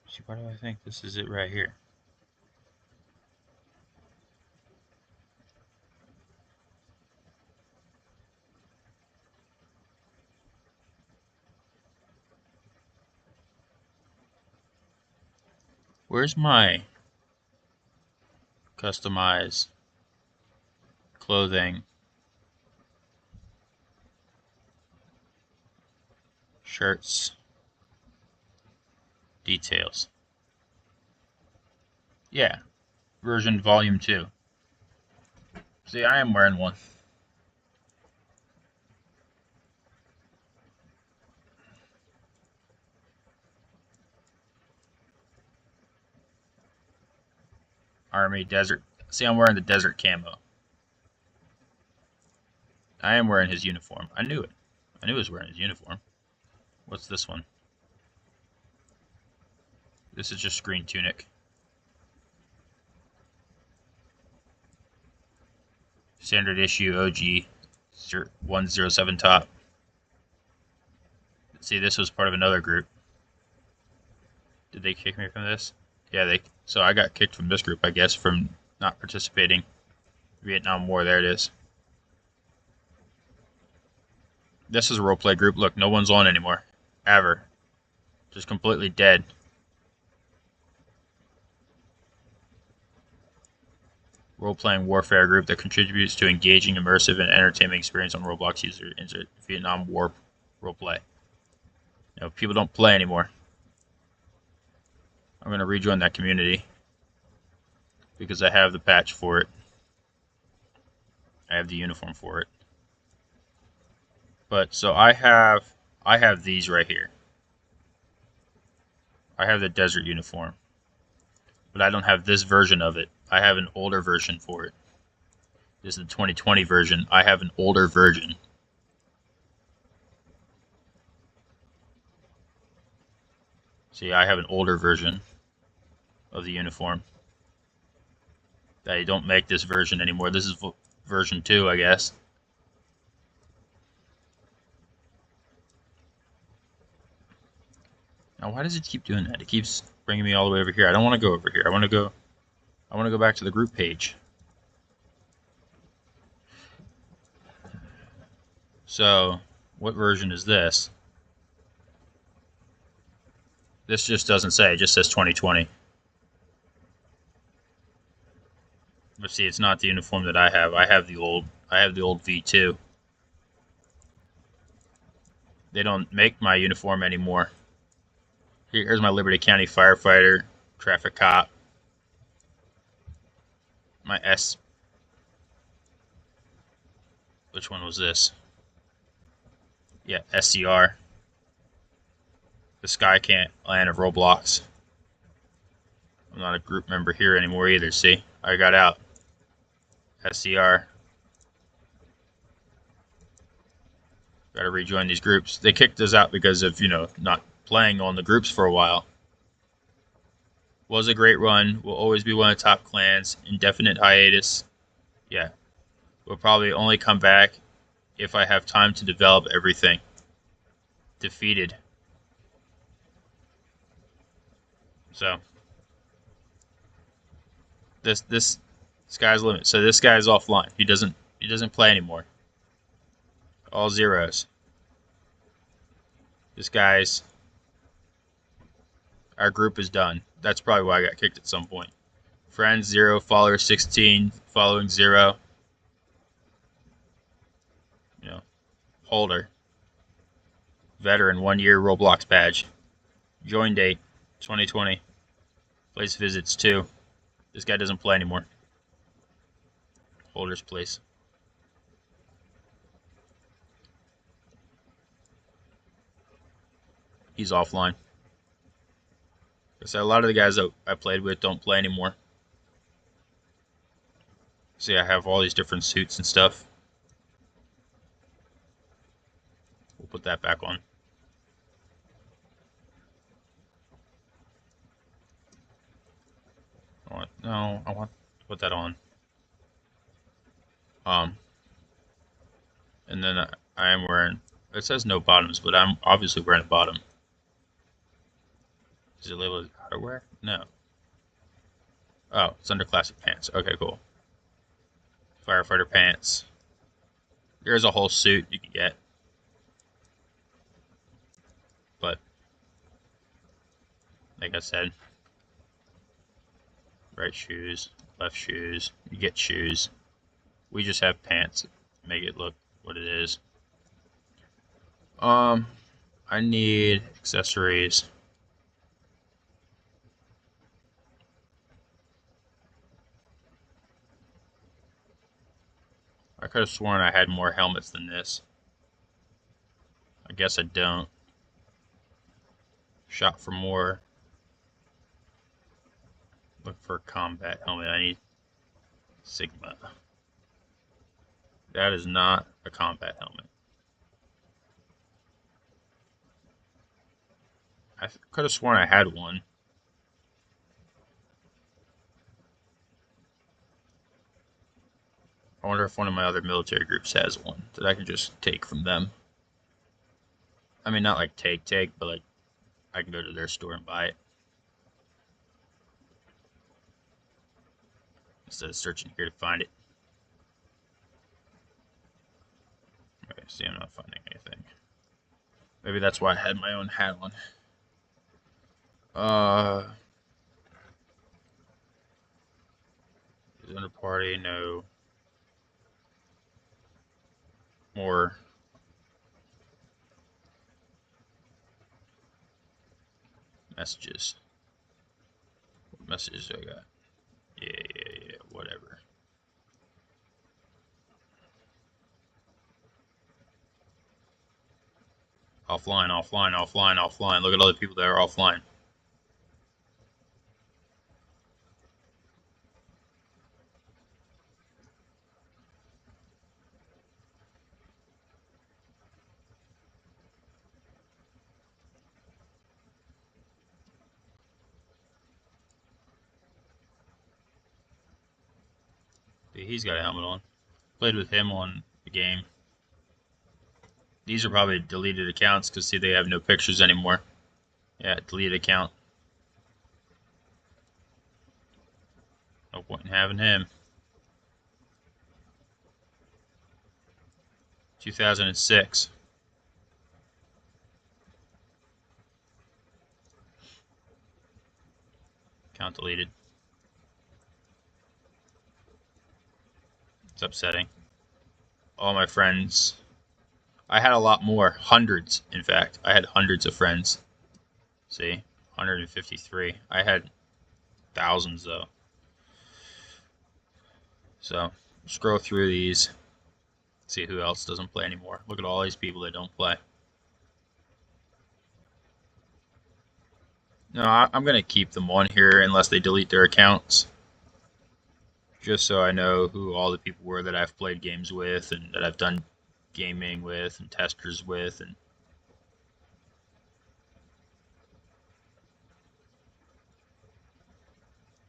See, why do I think this is it right here? Where's my customize clothing? Shirts. Details. Yeah. Version Volume 2. See, I am wearing one. Army Desert. See, I'm wearing the desert camo. I am wearing his uniform. I knew it. I knew he was wearing his uniform. What's this one? This is just green tunic. Standard issue OG 107 top. See, this was part of another group. Did they kick me from this? Yeah, so I got kicked from this group, I guess, from not participating. Vietnam War, there it is. This is a roleplay group. Look, no one's on anymore. Ever. Just completely dead. Role-playing warfare group that contributes to engaging, immersive, and entertaining experience on Roblox user into Vietnam War roleplay. You know, people don't play anymore. I'm going to rejoin that community because I have the patch for it. I have the uniform for it. But so I have these right here. I have the desert uniform, but I don't have this version of it. I have an older version for it. This is the 2020 version. I have an older version. See, I have an older version of the uniform. They don't make this version anymore. This is version 2, I guess. Now, why does it keep doing that? It keeps bringing me all the way over here. I don't want to go over here. I want to go back to the group page. So, what version is this? This just doesn't say. It just says 2020. But see, it's not the uniform that I have. I have the old V2. They don't make my uniform anymore. Here's my Liberty County firefighter, traffic cop. My S. Which one was this? Yeah, SCR. The Sky can't land of Roblox. I'm not a group member here anymore either, see? I got out. SCR. Gotta rejoin these groups. They kicked us out because of, not playing on the groups for a while. Was a great run. Will always be one of the top clans. Indefinite hiatus. Yeah. Will probably only come back if I have time to develop everything. Defeated. So this sky's the limit. So this guy is offline. He doesn't play anymore. All zeros. Our group is done. That's probably why I got kicked at some point. Friends 0, followers 16, following 0. Holder. Veteran 1 year Roblox badge. Join date 2020. Place visits 2. This guy doesn't play anymore. Holder's place. He's offline. So a lot of the guys that I played with don't play anymore. See, I have all these different suits and stuff. We'll put that back on. I want to put that on. And then I am wearing, it says no bottoms, but I'm obviously wearing a bottom. Is it labeled outerwear? No. Oh, it's under classic pants. Okay, cool. Firefighter pants. There's a whole suit you can get. But, like I said, right shoes, left shoes, you get shoes. We just have pants. Make it look what it is. I I need accessories. I could have sworn I had more helmets than this. I guess I don't. Shop for more. Look for a combat helmet. I need Sigma. That is not a combat helmet. I could have sworn I had one. I wonder if one of my other military groups has one that I can just take from them. I mean, not like take, but like I can go to their store and buy it. Instead of searching here to find it. Okay, see, I'm not finding anything. Maybe that's why I had my own hat on. Is under party? No. More. Messages. What messages I got? Yeah, whatever. Offline. Look at all the people that are offline. Dude, he's got a helmet on. Played with him on the game. These are probably deleted accounts because see they have no pictures anymore. Yeah, deleted account. No point in having him. 2006. Account deleted. It's upsetting. All my friends. I had a lot more. Hundreds, in fact. I had hundreds of friends. See? 153. I had thousands, though. So, scroll through these. See who else doesn't play anymore. Look at all these people that don't play. No, I'm going to keep them on here unless they delete their accounts. Just so I know who all the people were that I've played games with and that I've done gaming with and testers with and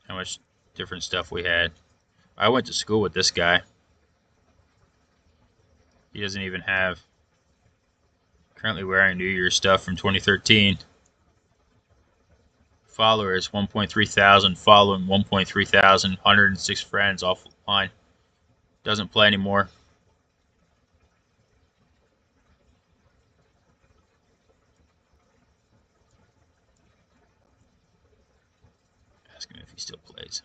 how much different stuff we had. I went to school with this guy. He doesn't even have currently wearing New Year's stuff from 2013. Followers 1.3 thousand, following 1.3 thousand, 106 friends offline. Doesn't play anymore. Ask him if he still plays.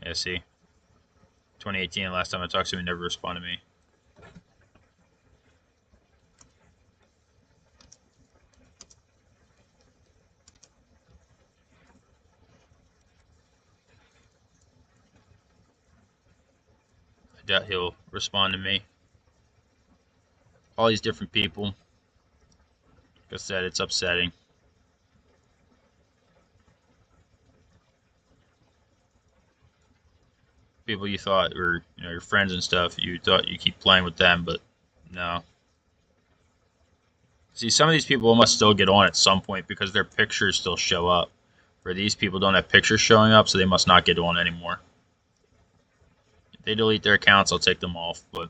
Yeah, see. 2018, last time I talked to him, he never responded to me. I doubt he'll respond to me. All these different people. Like I said, it's upsetting. People you thought were, your friends and stuff, you thought you keep playing with them, but no. See, some of these people must still get on at some point because their pictures still show up. Where these people don't have pictures showing up, so they must not get on anymore. If they delete their accounts, I'll take them off, but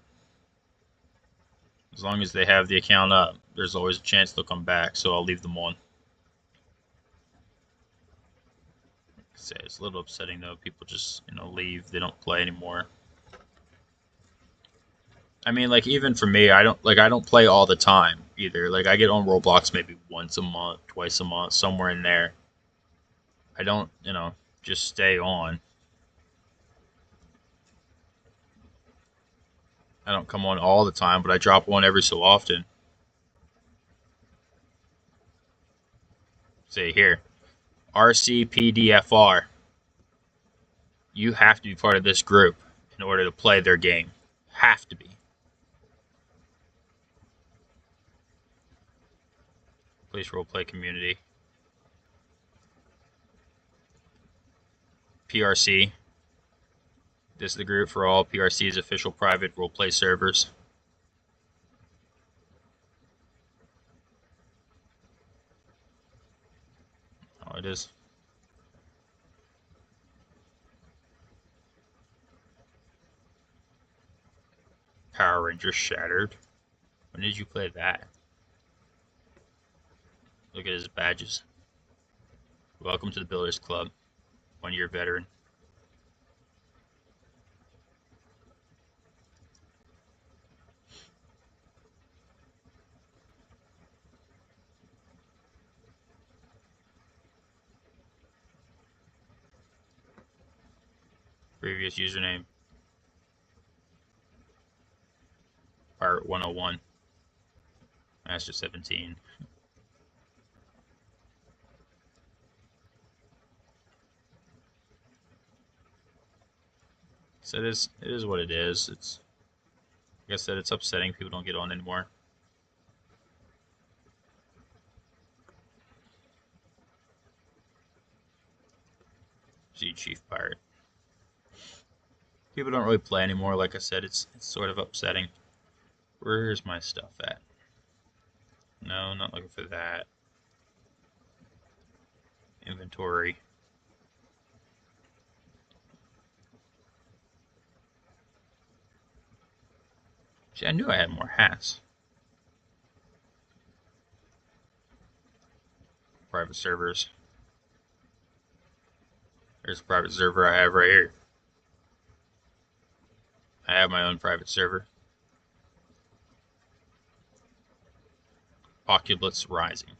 as long as they have the account up, there's always a chance they'll come back, so I'll leave them on. It's a little upsetting though. People just leave. They don't play anymore. I mean, like even for me, I don't play all the time either. Like I get on Roblox maybe once a month, twice a month, somewhere in there. I don't, just stay on. I don't come on all the time, but I drop one every so often. Say here, RCPDFR. You have to be part of this group in order to play their game. Have to be. Police Roleplay Community. PRC. This is the group for all PRC's official private roleplay servers. Oh, it is. Power Rangers Shattered. When did you play that? Look at his badges. Welcome to the Builders Club. 1-year veteran. Previous username. Pirate 101. Master 17. So it is what it is. It's, like I said, it's upsetting people don't get on anymore. See, Chief Pirate. People don't really play anymore. Like I said, it's sort of upsetting. Where's my stuff at? No, not looking for that. Inventory. See, I knew I had more hats. Private servers. There's a private server I have right here. I have my own private server. Oculus Rising.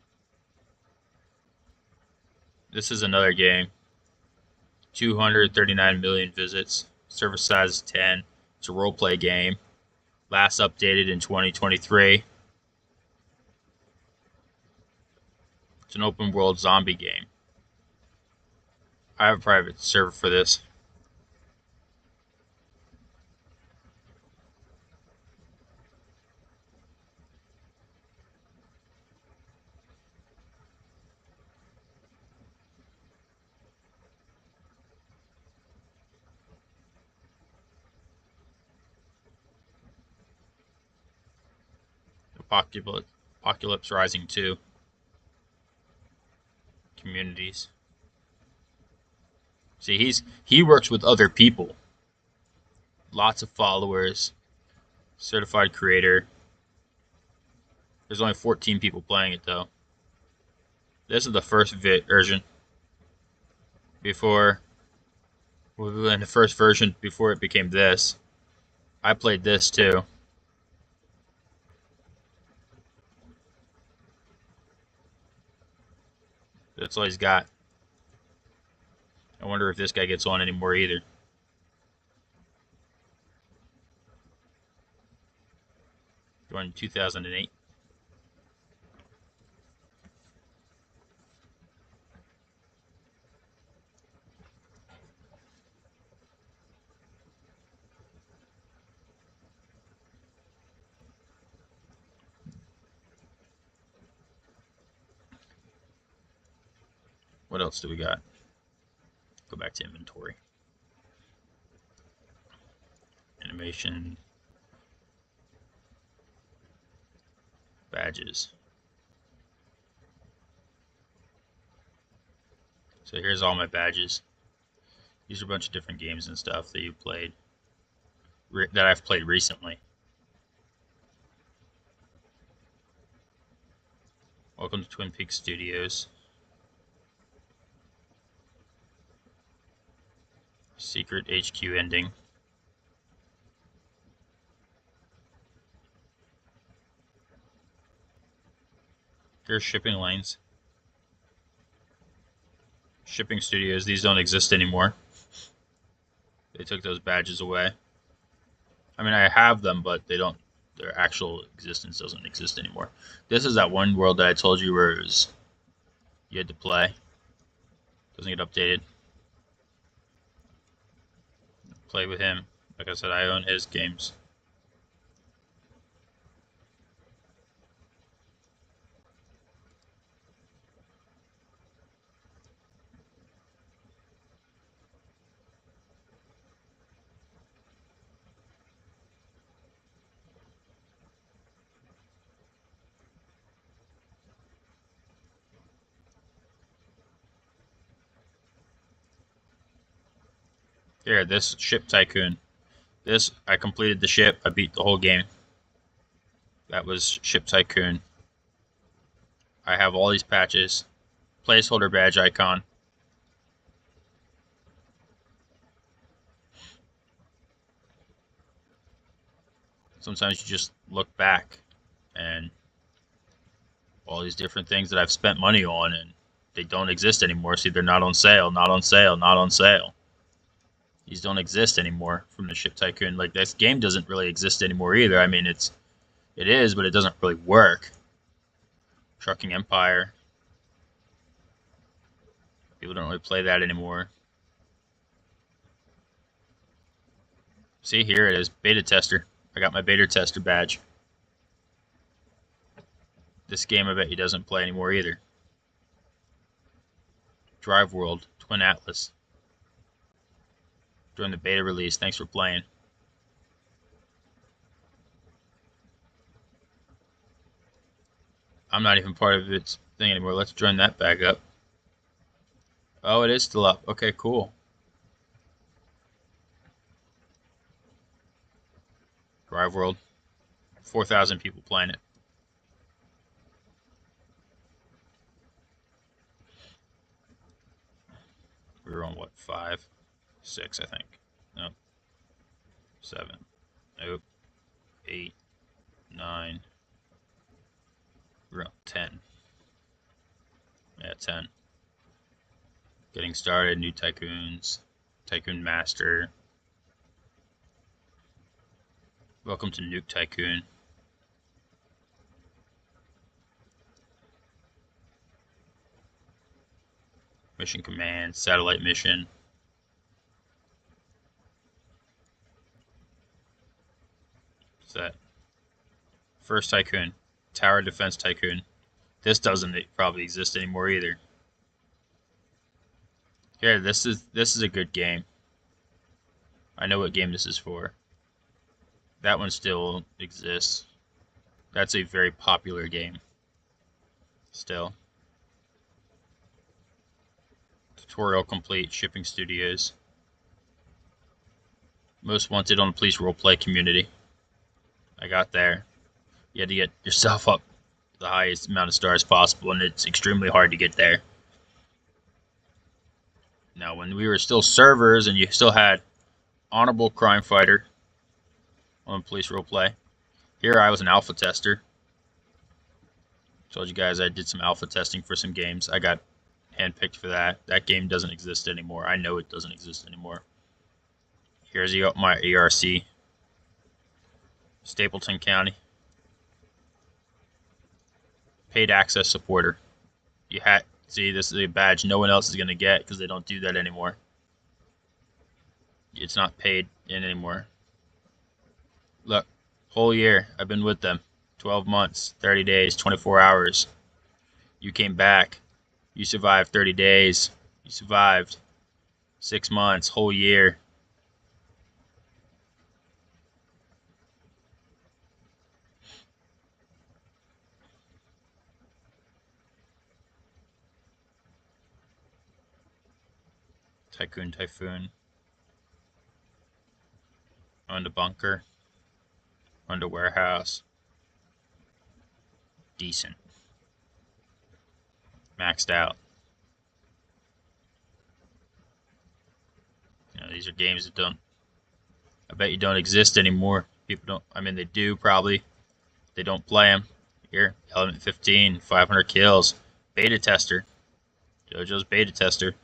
This is another game. 239 million visits. Server size is 10. It's a roleplay game. Last updated in 2023. It's an open world zombie game. I have a private server for this. Apocalypse Rising 2. Communities. See, he works with other people. Lots of followers. Certified creator. There's only 14 people playing it though. This is the first version. Before, in the first version before it became this, I played this too. That's all he's got. I wonder if this guy gets on anymore either. Joined in 2008. What else do we got? Go back to inventory. Animation. Badges. So here's all my badges. These are a bunch of different games and stuff that you played, that I've played recently. Welcome to Twin Peaks Studios. Secret HQ ending. Here's shipping lanes. Shipping studios, these don't exist anymore. They took those badges away. I mean, I have them, but they don't. Their actual existence doesn't exist anymore. This is that one world that I told you where it was, you had to play. Doesn't get updated. Play with him. Like I said, I own his games. Here, this ship tycoon. This, I completed the ship. I beat the whole game. That was Ship Tycoon. I have all these patches. Placeholder badge icon. Sometimes you just look back and all these different things that I've spent money on and they don't exist anymore. See, they're not on sale, not on sale, not on sale. These don't exist anymore from the Ship Tycoon. Like, this game doesn't really exist anymore either. I mean, it is, but it doesn't really work. Trucking Empire. People don't really play that anymore. See, here it is. Beta tester. I got my beta tester badge. This game, I bet he doesn't play anymore either. Drive World. Twin Atlas. During the beta release. Thanks for playing. I'm not even part of its thing anymore. Let's join that back up. Oh, it is still up. Okay, cool. Drive World. 4,000 people playing it. We were on what, 5? 6, I think. Nope. 7. Nope. 8. 9. We're on 10. Yeah, 10. Getting started, new tycoons. Tycoon Master. Welcome to Nuke Tycoon. Mission Command, Satellite Mission. What's that? First Tycoon, Tower Defense Tycoon. This doesn't probably exist anymore either. Here, this is a good game. I know what game this is for. That one still exists. That's a very popular game. Still. Tutorial complete. Shipping Studios. Most wanted on the police roleplay community. I got there. You had to get yourself up the highest amount of stars possible, and it's extremely hard to get there. Now, when we were still servers and you still had Honorable Crime Fighter on police roleplay, here I was an alpha tester. Told you guys I did some alpha testing for some games. I got handpicked for that. That game doesn't exist anymore. I know it doesn't exist anymore. Here's my ERC. Stapleton County. Paid access supporter. See, this is a badge no one else is going to get because they don't do that anymore. It's not paid in anymore. Look, whole year I've been with them. 12 months, 30 days, 24 hours. You came back. You survived 30 days. You survived 6 months, whole year. Typhoon. On the bunker. On the warehouse. Decent. Maxed out. You know, these are games that I bet you don't exist anymore. People don't, I mean, they do probably. They don't play them. Here, Element 15, 500 kills. Beta tester. JoJo's beta tester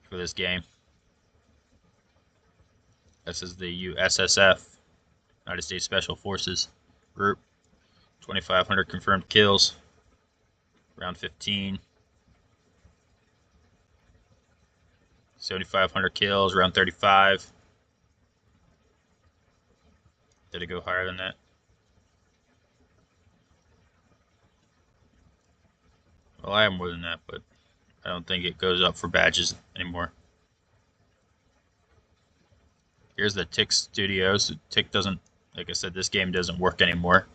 for this game. This is the USSF, United States Special Forces group. 2,500 confirmed kills. Round 15. 7,500 kills. Round 35. Did it go higher than that? Well, I have more than that, but I don't think it goes up for badges anymore. Here's the Tick Studios. Tick doesn't, like I said, this game doesn't work anymore.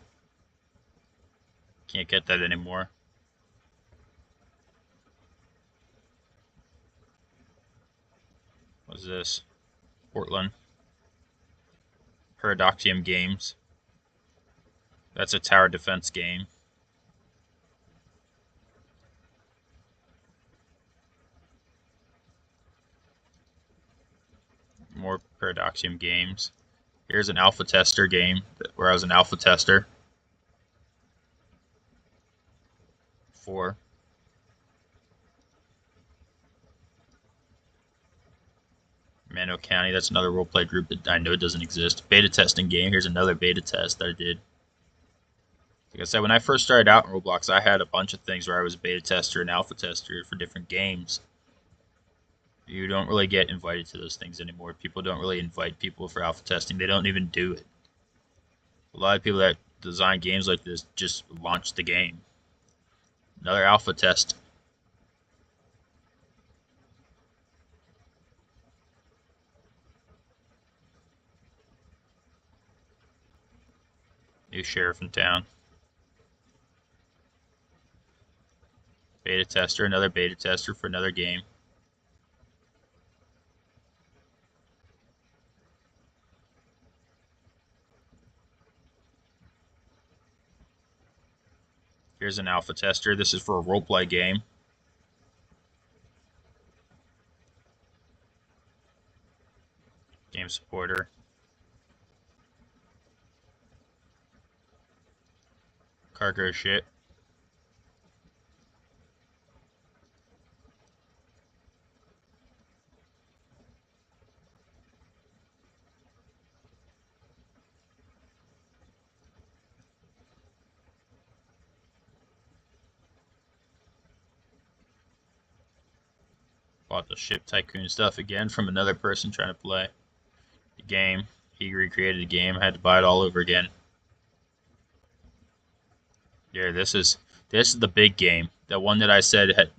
Can't get that anymore. What's this? Portland. Paradoxium Games. That's a tower defense game. More Paradoxium games. Here's an alpha tester game where I was an alpha tester. 4. Mano County, that's another roleplay group that I know doesn't exist. Beta testing game. Here's another beta test that I did. Like I said, when I first started out in Roblox, I had a bunch of things where I was a beta tester and alpha tester for different games. You don't really get invited to those things anymore. People don't really invite people for alpha testing. They don't even do it. A lot of people that design games like this just launch the game. Another alpha test. New sheriff in town. Beta tester, another beta tester for another game. Here's an alpha tester. This is for a roleplay game. Game supporter. Cargo shit. Bought the Ship Tycoon stuff again from another person trying to play the game. He recreated the game. I had to buy it all over again. Yeah, this is the big game. The one that I said had,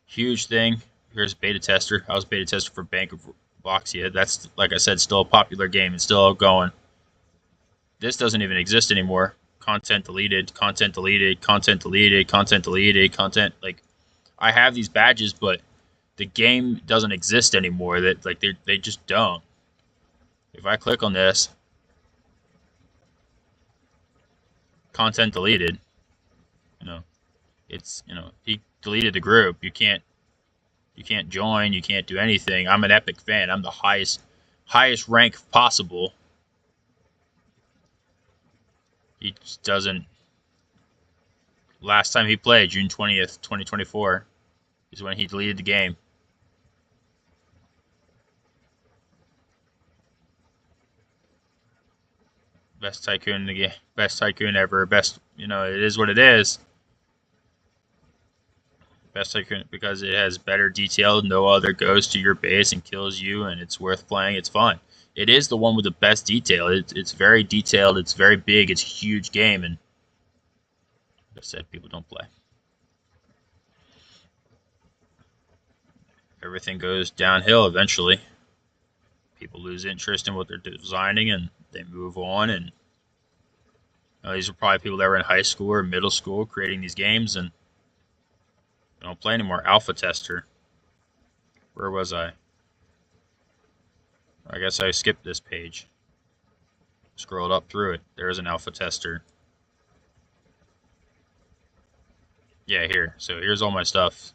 huge thing. Here's beta tester. I was beta tester for Bank of Boxia. That's, like I said, still a popular game. It's still going. This doesn't even exist anymore. Content deleted. Content deleted. Content deleted. Content deleted. Content, like, I have these badges, but the game doesn't exist anymore. That, like, they just don't. If I click on this, content deleted. It's, he deleted the group. You can't join. You can't do anything. I'm an epic fan. I'm the highest rank possible. He just doesn't. Last time he played, June 20th, 2024, is when he deleted the game. Best tycoon in the game. Best tycoon ever. Best, it is what it is. Best tycoon because it has better detail. No other goes to your base and kills you, and it's worth playing. It's fun. It is the one with the best detail. It's very detailed. It's very big. It's a huge game, and like I said, people don't play. Everything goes downhill eventually. People lose interest in what they're designing, and they move on. And these are probably people that were in high school or middle school creating these games, and they don't play anymore. Alpha tester. Where was I? I guess I skipped this page. Scrolled up through it. There's an alpha tester. Yeah, here. So here's all my stuff.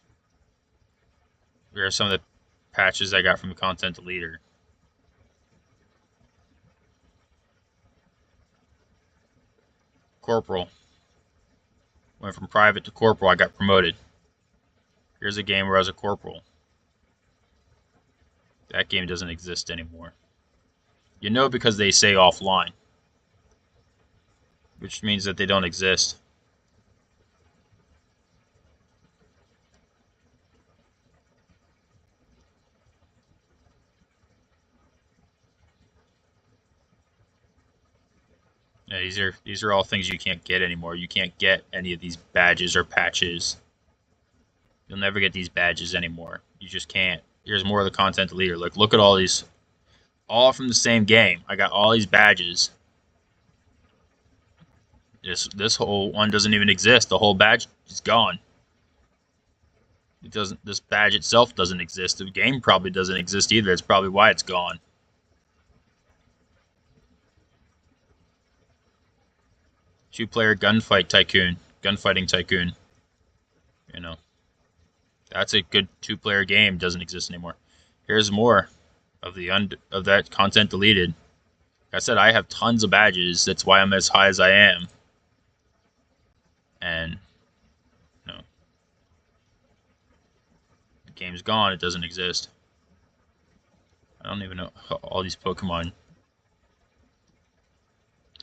Here are some of the patches I got from the content deleter. Corporal. Went from private to corporal. I got promoted. Here's a game where I was a corporal. That game doesn't exist anymore. You know because they say offline, which means that they don't exist. Yeah, these are all things you can't get anymore. You can't get any of these badges or patches. You'll never get these badges anymore. You just can't. Here's more of the content deleter. Like, look at all these, all from the same game. I got all these badges. This whole one doesn't even exist. The whole badge is gone. It doesn't. This badge itself doesn't exist. The game probably doesn't exist either. It's probably why it's gone. Two-player gunfighting tycoon. You know, that's a good two-player game. Doesn't exist anymore. Here's more of the of that content deleted. Like I said, I have tons of badges. That's why I'm as high as I am. And you know, the game's gone. It doesn't exist. I don't even know all these Pokemon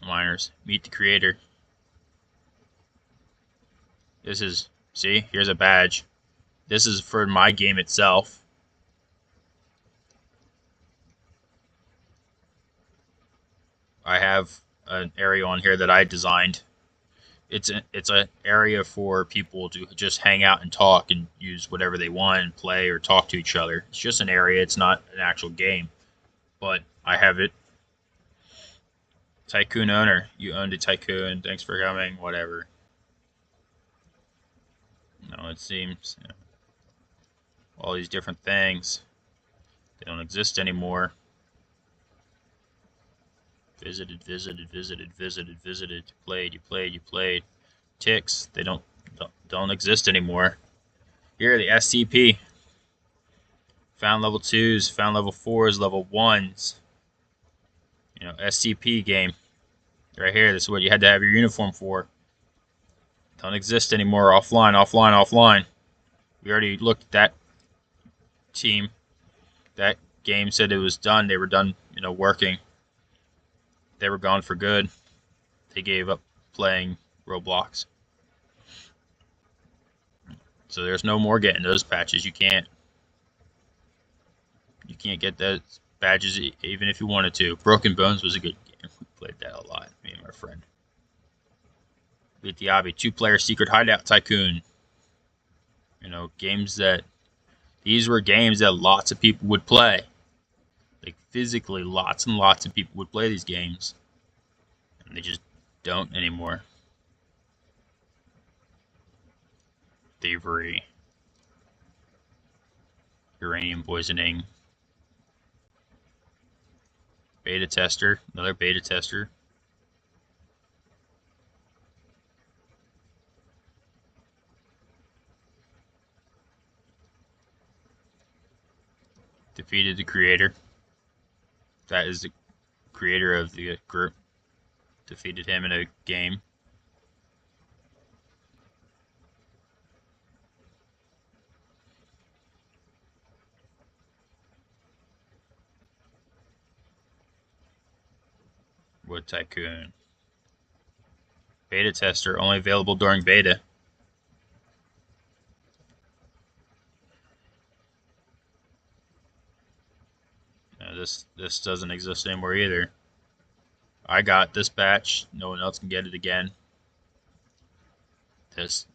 miners. Meet the creator. This is, see, here's a badge. This is for my game itself. I have an area on here that I designed. It's an area for people to just hang out and talk and use whatever they want and play or talk to each other. It's just an area. It's not an actual game. But I have it. Tycoon owner. You owned a tycoon. Thanks for coming. Whatever. No, it seems all these different things, they don't exist anymore. Visited, visited, visited, visited, visited. You played. Ticks, they don't exist anymore. Here are the SCP. Found level 2s, found level 4s, level 1s. You know, SCP game. Right here, this is what you had to have your uniform for. Don't exist anymore. Offline. We already looked at that team. That game said it was done. They were done, working. They were gone for good. They gave up playing Roblox. So there's no more getting those patches. You can't get those badges even if you wanted to. Broken Bones was a good game. We played that a lot, me and my friend. Beat the Obby. Two-player secret hideout tycoon. Games that, these were games that lots of people would play. Like physically, lots and lots of people would play these games. And they just don't anymore. Thievery. Uranium poisoning. Beta tester. Another beta tester. Defeated the creator. That is the creator of the group. Defeated him in a game. Wood Tycoon. Beta tester, only available during beta. Now this doesn't exist anymore either. I got this batch. No one else can get it again. This,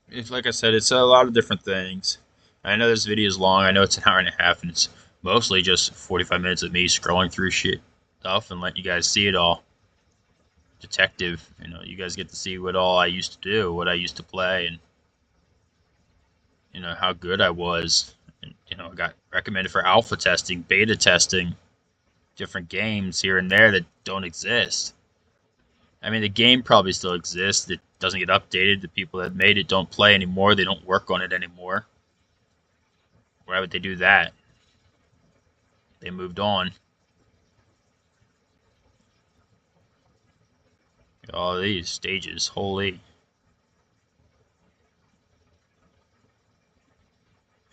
it's like I said, it's a lot of different things. I know this video is long. I know it's an hour and a half, and it's mostly just 45 minutes of me scrolling through stuff and letting you guys see it all. Detective, you guys get to see what all I used to do, what I used to play, and how good I was. And, I got recommended for alpha testing, beta testing, different games here and there that don't exist. I mean, the game probably still exists. It doesn't get updated. The people that made it don't play anymore. They don't work on it anymore. Why would they do that? They moved on. All these stages, holy.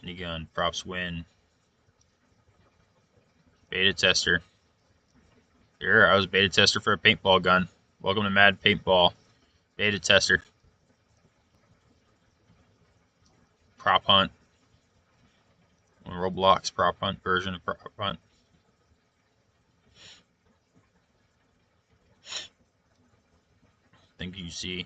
Minigun, props win. Beta tester. Here, I was a beta tester for a paintball gun. Welcome to Mad Paintball. Beta tester. Prop hunt. Roblox prop hunt version of prop hunt. I think you see.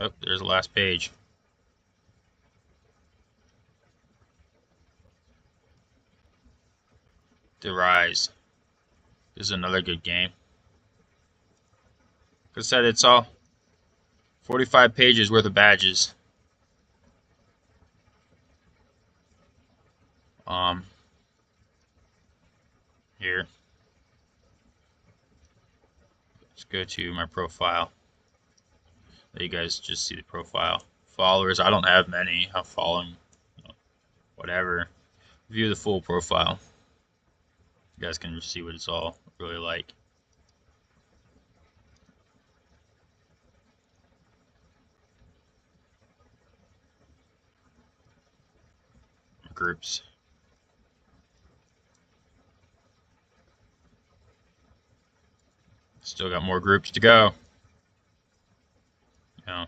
Oh, there's the last page. The Rise. This is another good game. Like I said, it's all 45 pages worth of badges. Here. Let's go to my profile. Let you guys just see the profile. Followers, I don't have many. I'm following, whatever. View the full profile. You guys can see what it's all really like. Groups. Still got more groups to go. You know,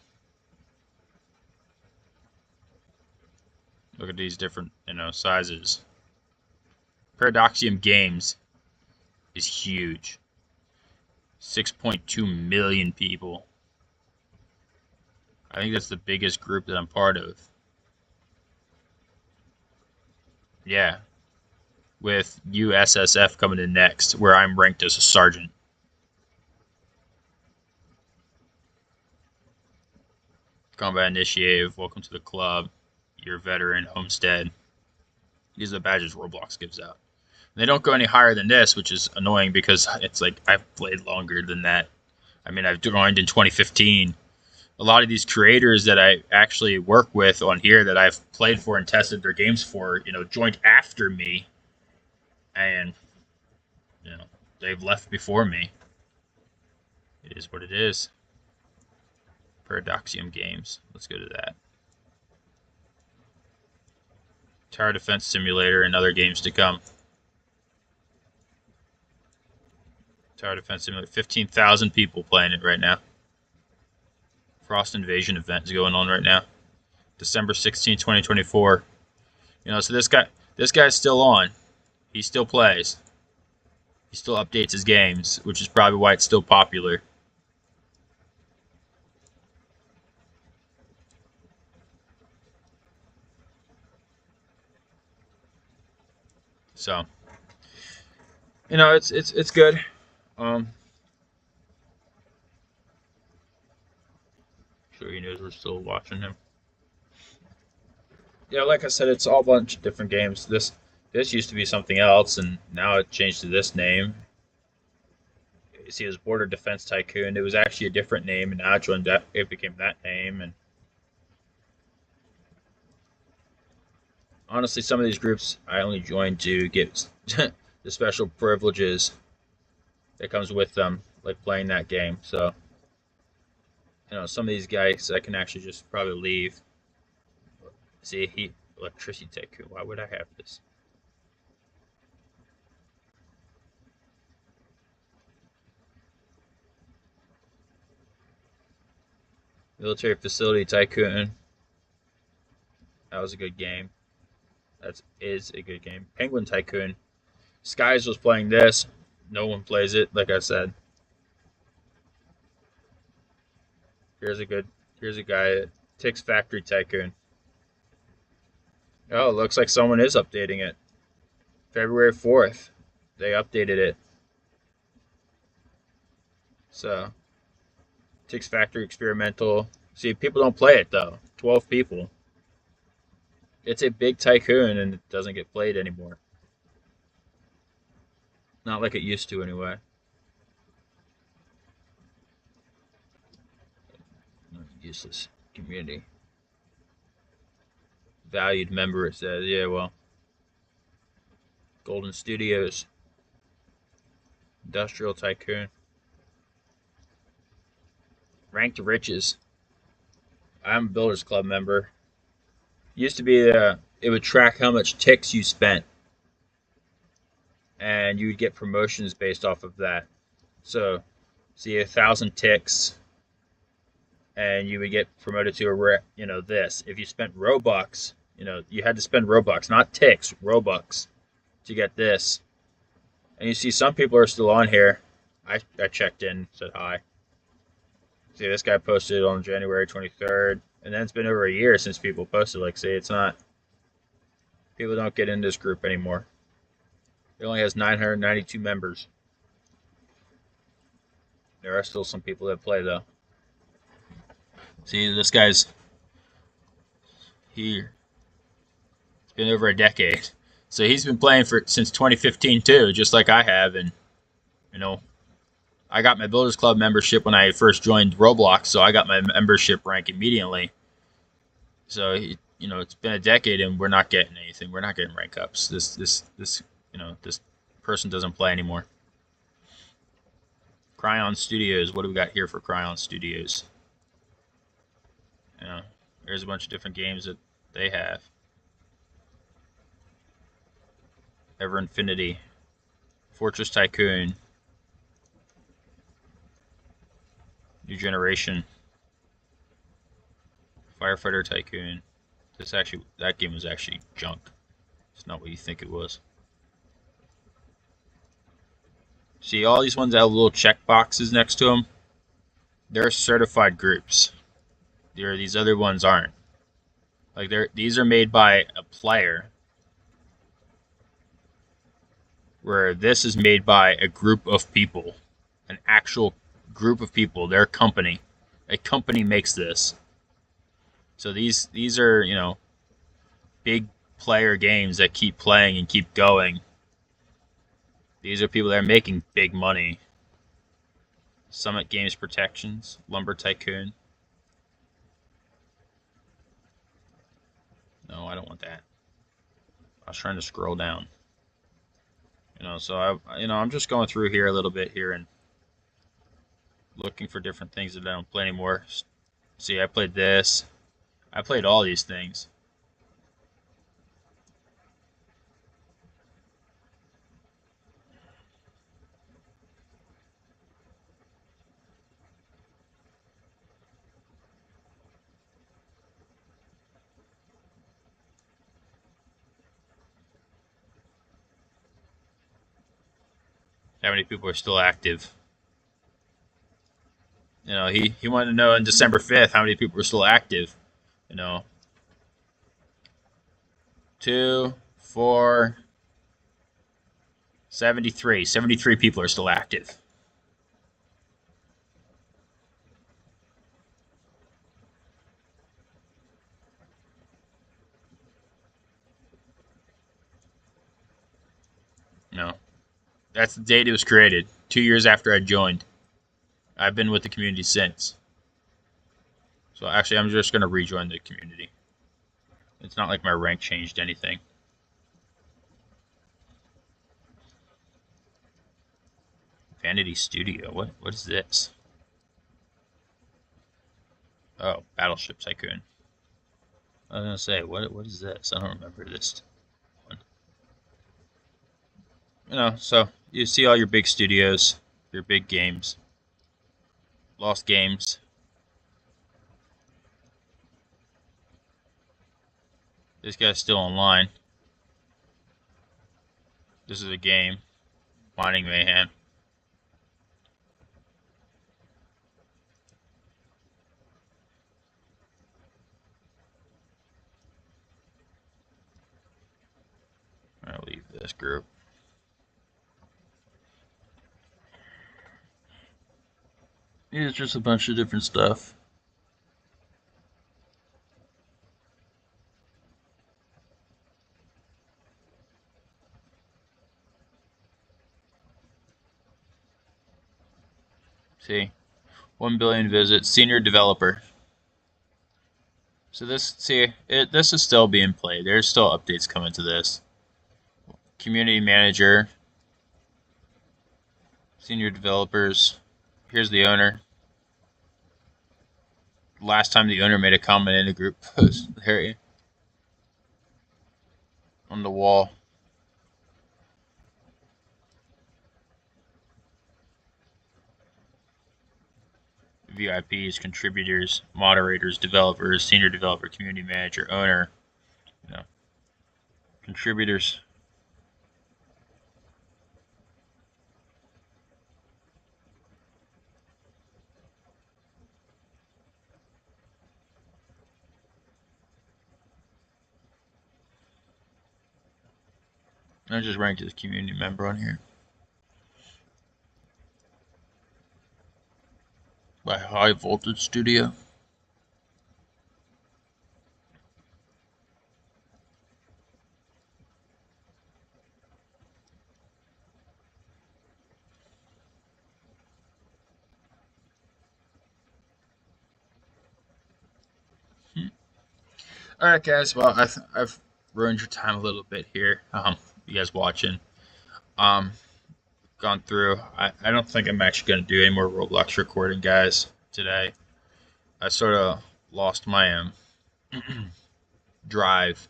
look at these different, sizes. Paradoxium Games is huge. 6.2 million people. I think that's the biggest group that I'm part of. Yeah. With USSF coming in next, where I'm ranked as a sergeant. Combat Initiative, welcome to the club. You're a veteran, Homestead. These are the badges Roblox gives out. And they don't go any higher than this, which is annoying because it's like I've played longer than that. I mean, I've joined in 2015. A lot of these creators that I actually work with on here that I've played for and tested their games for, joined after me. And, they've left before me. It is what it is. Paradoxium Games. Let's go to that. Tower Defense Simulator and other games to come. Tower Defense Simulator. 15,000 people playing it right now. Frost Invasion event is going on right now. December 16, 2024. So this guy's still on. He still plays. He still updates his games, which is probably why it's still popular. So, it's good. Sure he knows we're still watching him. Yeah, like I said, it's all a bunch of different games. This used to be something else, and now it changed to this name. You see, it was Border Defense Tycoon. It was actually a different name, and now it became that name. And honestly, some of these groups I only joined to get the special privileges that comes with them, like playing that game. So, some of these guys I can actually just probably leave. See, Electricity Tycoon. Why would I have this? Military Facility Tycoon. That was a good game. That is a good game. Penguin Tycoon. Skies was playing this. No one plays it, like I said. Here's a guy. Tix Factory Tycoon. Oh, looks like someone is updating it. February 4th. They updated it. So, Tix Factory Experimental. See, people don't play it though. 12 people. It's a big tycoon and it doesn't get played anymore. Not like it used to, anyway. Useless community. Valued member, it says. Yeah, well. Golden Studios, Industrial Tycoon, Ranked Riches. I'm a Builders Club member. Used to be it would track how much ticks you spent, and you would get promotions based off of that. So, see 1,000 ticks, and you would get promoted to this. If you spent Robux, you had to spend Robux, not ticks, Robux, to get this. And you see some people are still on here. I checked in, said hi. See, this guy posted on January 23rd, and then it's been over a year since people posted. Like, say, it's not. People don't get in this group anymore. It only has 992 members. There are still some people that play, though. See, this guy's here. It's been over a decade. So he's been playing since 2015 too, just like I have. And I got my Builders Club membership when I first joined Roblox, so I got my membership rank immediately. So it's been a decade, and we're not getting anything. We're not getting rank ups. This person doesn't play anymore. Cryon Studios. What do we got here for Cryon Studios? There's a bunch of different games that they have. Ever Infinity, Fortress Tycoon, New Generation, Firefighter Tycoon. That game was actually junk. It's not what you think it was. See, all these ones that have little check boxes next to them, they're certified groups. These other ones aren't. Like these are made by a player, where this is made by a group of people, an actual group of people, their company. A company makes this. So these are, big player games that keep playing and keep going. These are people that are making big money. Summit Games Protections, Lumber Tycoon. No, I don't want that. I was trying to scroll down. So I'm just going through here a little bit here and looking for different things that I don't play anymore. See, I played this. I played all these things. How many people are still active? He wanted to know on December 5th how many people were still active. 2, 4, 73. 73 people are still active. No. That's the date it was created. 2 years after I joined. I've been with the community since. So actually, I'm just going to rejoin the community. It's not like my rank changed anything. Vanity Studio. What is this? Oh, Battleship Tycoon. I was gonna say, what is this? I don't remember this one. So you see all your big studios, your big games. Lost Games. This guy's still online. This is a game. Mining Mayhem. I'll leave this group. It's just a bunch of different stuff. See, 1 billion visits, senior developer. So this is still being played. There's still updates coming to this. community manager, senior developers. Here's the owner. Last time the owner made a comment in a group post there on the wall. VIPs, contributors, moderators, developers, senior developer, community manager, owner, you know, contributors. I just ranked as community member on here. By High Voltage Studio. All right, guys. Well, I've ruined your time a little bit here. You guys watching. Um, Gone through. I don't think I'm actually going to do any more Roblox recording, guys, today. I sort of lost my drive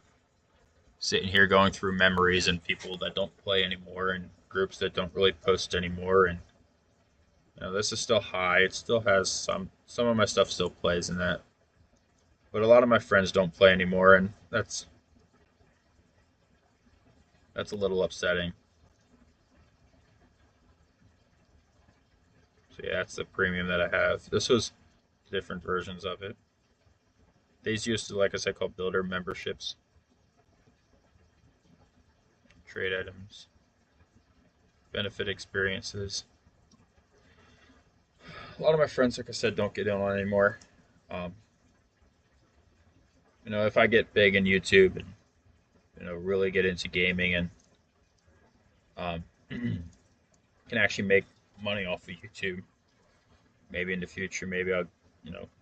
sitting here going through memories and people that don't play anymore and groups that don't really post anymore. And this is still high. It still has some of my stuff still plays in that, but a lot of my friends don't play anymore, and that's a little upsetting. So yeah, that's the premium that I have. This was different versions of it. These used to, like I said, called builder memberships, trade items, benefit experiences. A lot of my friends, like I said, don't get in on anymore. Um, if I get big in YouTube and really get into gaming and um, can actually make money off of YouTube, maybe in the future, maybe I'll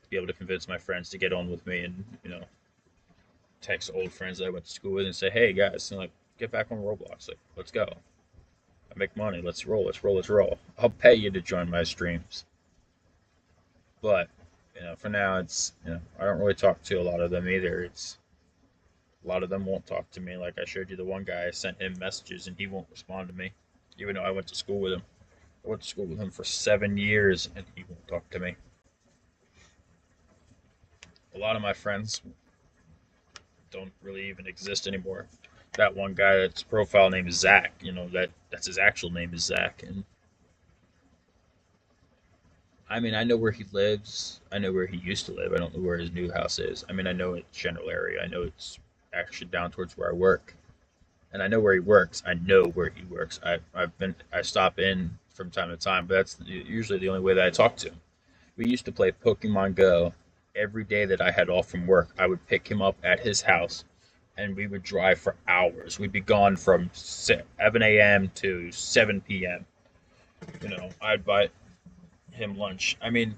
be able to convince my friends to get on with me and text old friends that I went to school with and say, hey guys, like get back on Roblox, like let's go. I make money. Let's roll. Let's roll. Let's roll. I'll pay you to join my streams. But for now, it's I don't really talk to a lot of them either. It's a lot of them won't talk to me. Like I showed you, the one guy, I sent him messages and he won't respond to me, even though I went to school with him. I went to school with him for 7 years and he won't talk to me. A lot of my friends don't really even exist anymore. That one guy, that's profile name is Zach. That's his actual name is Zach, and I mean, I know where he lives. I know where he used to live. I don't know where his new house is. I mean, I know it's general area. I know it's actually down towards where I work, and I know where he works. I know where he works. I stop in from time to time, but that's usually the only way that I talk to him. We used to play Pokemon Go every day that I had off from work. I would pick him up at his house, and we would drive for hours. We'd be gone from 7 a.m. to 7 p.m. I'd buy him lunch. I mean,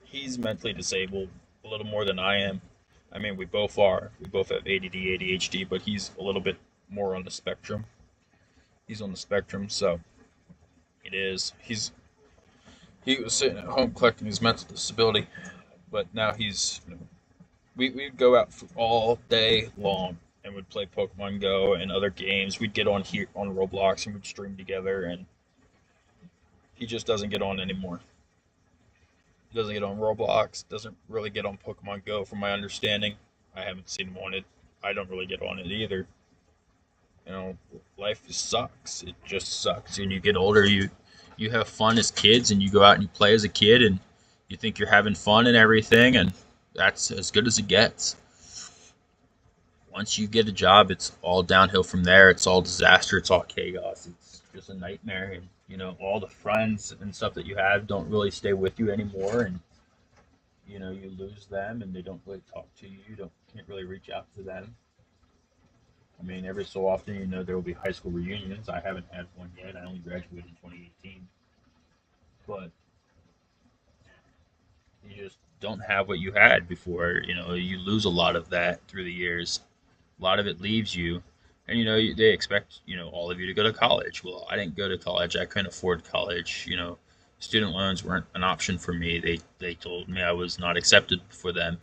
he's mentally disabled a little more than I am. I mean, we both are. We both have ADD, ADHD, but he's a little bit more on the spectrum. He's on the spectrum, so it is. He was sitting at home collecting his mental disability, but now we'd go out for all day long and would play Pokemon Go and other games. We'd get on here on Roblox and we'd stream together, and he just doesn't get on anymore. He doesn't get on Roblox, doesn't really get on Pokemon Go from my understanding. I haven't seen him on it. I don't really get on it either. Life sucks. It just sucks. And you get older, you have fun as kids and you go out and you play as a kid and you think you're having fun and everything, and that's as good as it gets. Once you get a job, it's all downhill from there. It's all disaster. It's all chaos. It's just a nightmare. And all the friends and stuff that you have don't really stay with you anymore, and you lose them, and they don't really talk to you. You can't really reach out to them. I mean, every so often, there will be high school reunions. I haven't had one yet. I only graduated in 2018, but you just don't have what you had before. You lose a lot of that through the years. A lot of it leaves you, And they expect all of you to go to college. Well, I didn't go to college. I couldn't afford college. Student loans weren't an option for me. They told me I was not accepted for them.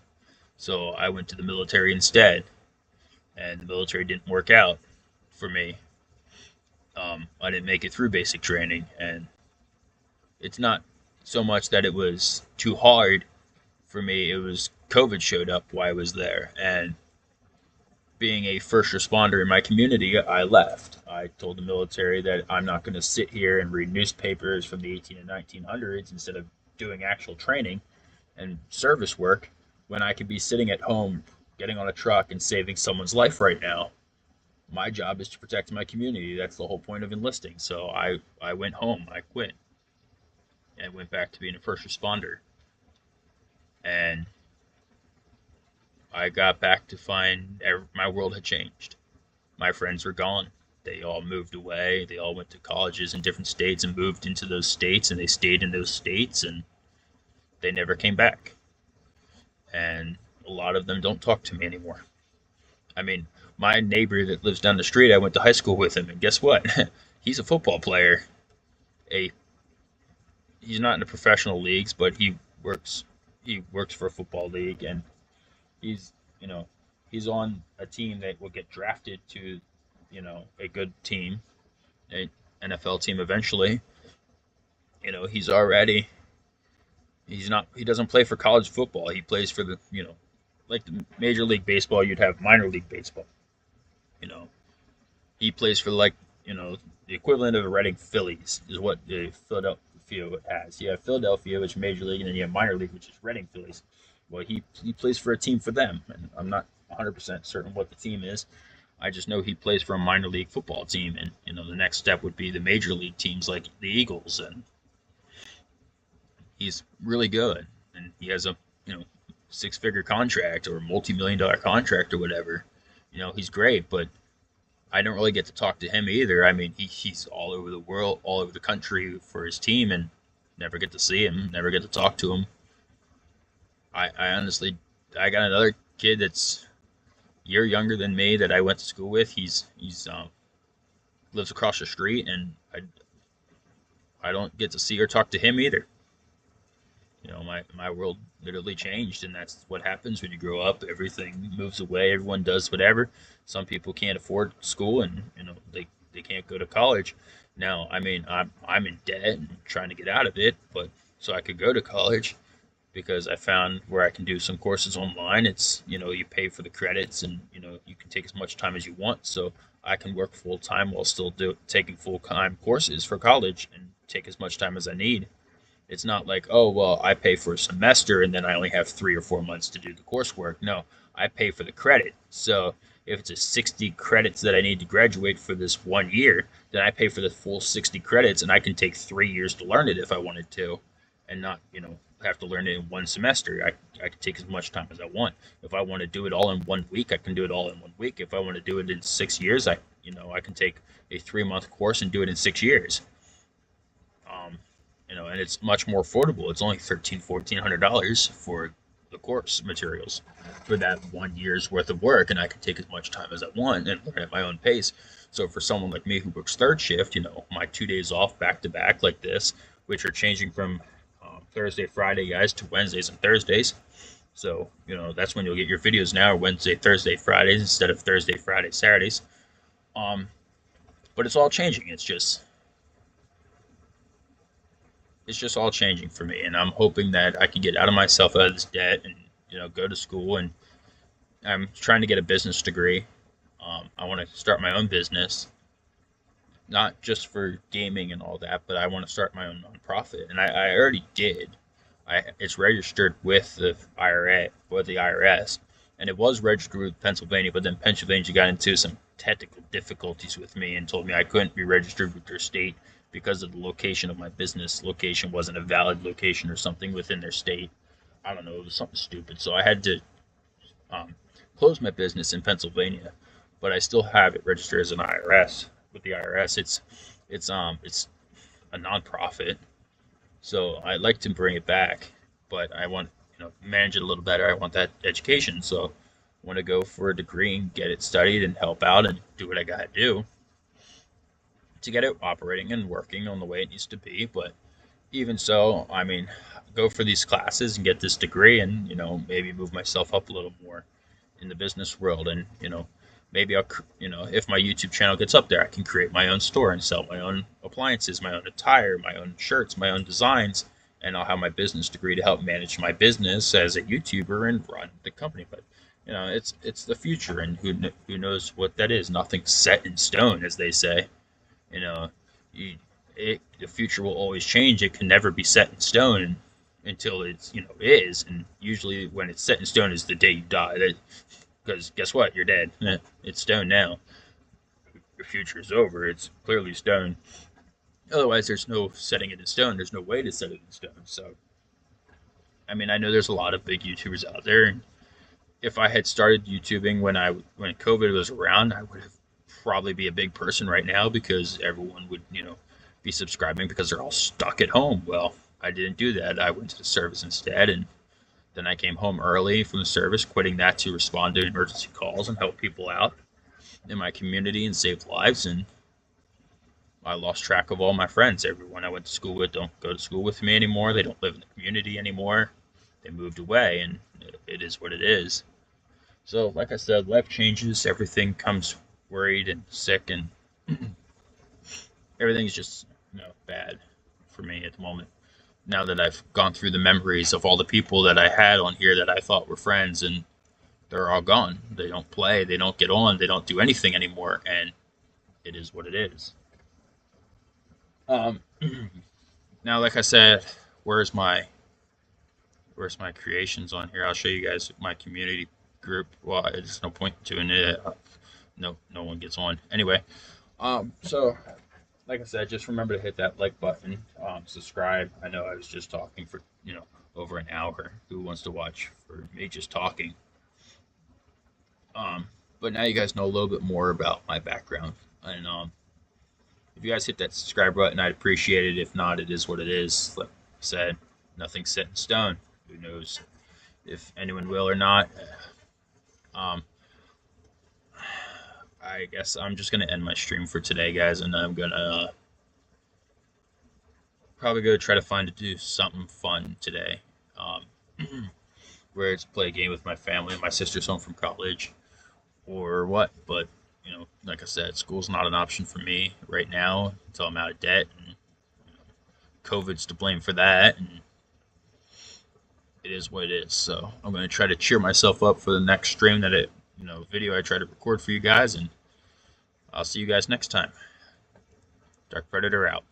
So I went to the military instead, and the military didn't work out for me. I didn't make it through basic training, and it's not so much that it was too hard for me. It was COVID showed up while I was there, and being a first responder in my community, I left. I told the military that I'm not going to sit here and read newspapers from the 18 and 1900s instead of doing actual training and service work when I could be sitting at home getting on a truck and saving someone's life right now. My job is to protect my community. That's the whole point of enlisting. So I went home. I quit and went back to being a first responder. And I got back to find my world had changed. My friends were gone. They all moved away. They all went to colleges in different states and moved into those states, and they stayed in those states, and they never came back. And a lot of them don't talk to me anymore. I mean, my neighbor that lives down the street, I went to high school with him, and guess what? He's a football player. A He's not in the professional leagues, but he works for a football league, and he's you know he's on a team that will get drafted to a good team, a NFL team eventually. He's already he doesn't play for college football. He plays for the like the Major League Baseball. You'd have minor league baseball. You know he plays for like the equivalent of the Reading Phillies is what the Philadelphia has. You have Philadelphia, which is Major League, and then you have minor league, which is Reading Phillies. Well, he plays for a team for them, and I'm not 100% certain what the team is. I just know he plays for a minor league football team, and the next step would be the major league teams like the Eagles, and he's really good, and he has a six-figure contract or multi-million-dollar contract or whatever. He's great, but I don't really get to talk to him either. I mean, he's all over the world, all over the country for his team, and never get to see him, never get to talk to him. I honestly, I got another kid that's a year younger than me that I went to school with. He's lives across the street, and I don't get to see or talk to him either. My world literally changed, and that's what happens when you grow up. Everything moves away. Everyone does whatever. Some people can't afford school, and they can't go to college. Now, I mean, I'm in debt and trying to get out of it, but so I could go to college because I found where I can do some courses online. It's you pay for the credits, and you can take as much time as you want. So I can work full time while still taking full time courses for college and take as much time as I need. It's not like, oh, well, I pay for a semester and then I only have 3 or 4 months to do the coursework. No, I pay for the credit. So if it's a 60 credits that I need to graduate for this 1 year, then I pay for the full 60 credits, and I can take 3 years to learn it if I wanted to, and not, have to learn it in one semester. I can take as much time as I want. If I want to do it all in 1 week, I can do it all in 1 week. If I want to do it in 6 years, I can take a 3 month course and do it in 6 years. Um, and it's much more affordable. It's only $1,300, $1,400 for the course materials for that 1 year's worth of work, and I can take as much time as I want and learn at my own pace. So for someone like me who works third shift, my 2 days off back to back like this, which are changing from Thursday, Friday, guys, to Wednesdays and Thursdays. So that's when you'll get your videos now, Wednesday, Thursday, Fridays instead of Thursday, Friday, Saturdays. Um, but it's all changing. It's just all changing for me, and I'm hoping that I can get out of myself out of this debt and go to school. And I'm trying to get a business degree. I want to start my own business, not just for gaming and all that, but I want to start my own nonprofit, and I already did. It's registered with the IRA or the IRS, and it was registered with Pennsylvania, but then Pennsylvania got into some technical difficulties with me and told me I couldn't be registered with their state because of the location of my business location wasn't a valid location or something within their state. I don't know, it was something stupid. So I had to um, close my business in Pennsylvania, but I still have it registered as an IRS with the IRS. It's a nonprofit, so I'd like to bring it back, but I want manage it a little better. I want that education, so want to go for a degree and get it studied and help out and do what I got to do to get it operating and working on the way it needs to be. But even so, I mean, go for these classes and get this degree and, maybe move myself up a little more in the business world. And, maybe if my YouTube channel gets up there, I can create my own store and sell my own appliances, my own attire, my own shirts, my own designs. And I'll have my business degree to help manage my business as a YouTuber and run the company. But, it's the future, and who knows what that is? Nothing's set in stone, as they say. You know, you, the future will always change. It can never be set in stone until it's is. And usually, when it's set in stone, is the day you die. Because guess what? You're dead. It's stone now. Your future is over. It's clearly stone. Otherwise, there's no setting it in stone. There's no way to set it in stone. So, I mean, I know there's a lot of big YouTubers out there, and if I had started YouTubing when COVID was around, I would have probably be a big person right now because everyone would be subscribing because they're all stuck at home. Well, I didn't do that. I went to the service instead, and then I came home early from the service, quitting that to respond to emergency calls and help people out in my community and save lives. And I lost track of all my friends. Everyone I went to school with don't go to school with me anymore. They don't live in the community anymore. They moved away, and it is what it is. So, like I said, life changes. Everything comes worried and sick, and everything's just bad for me at the moment. Now that I've gone through the memories of all the people that I had on here that I thought were friends, and they're all gone. They don't play. They don't get on. They don't do anything anymore, and it is what it is. Um, Now, like I said, where's my where's my creations on here? I'll show you guys my community group. Well, there's no point doing it. No one gets on. Anyway, so like I said, just remember to hit that like button, subscribe. I know I was just talking for over an hour. Who wants to watch for me just talking? But now you guys know a little bit more about my background, and if you guys hit that subscribe button, I'd appreciate it. If not, it is what it is. Like I said, nothing's set in stone. Who knows if anyone will or not? Um, I guess I'm just gonna end my stream for today, guys, and I'm gonna probably go try to find to do something fun today. Um, where it's play a game with my family. My sister's home from college, or what? But like I said, school's not an option for me right now until I'm out of debt, and COVID's to blame for that, and it is what it is. So I'm gonna try to cheer myself up for the next stream video I try to record for you guys, and I'll see you guys next time. Dark Predator out.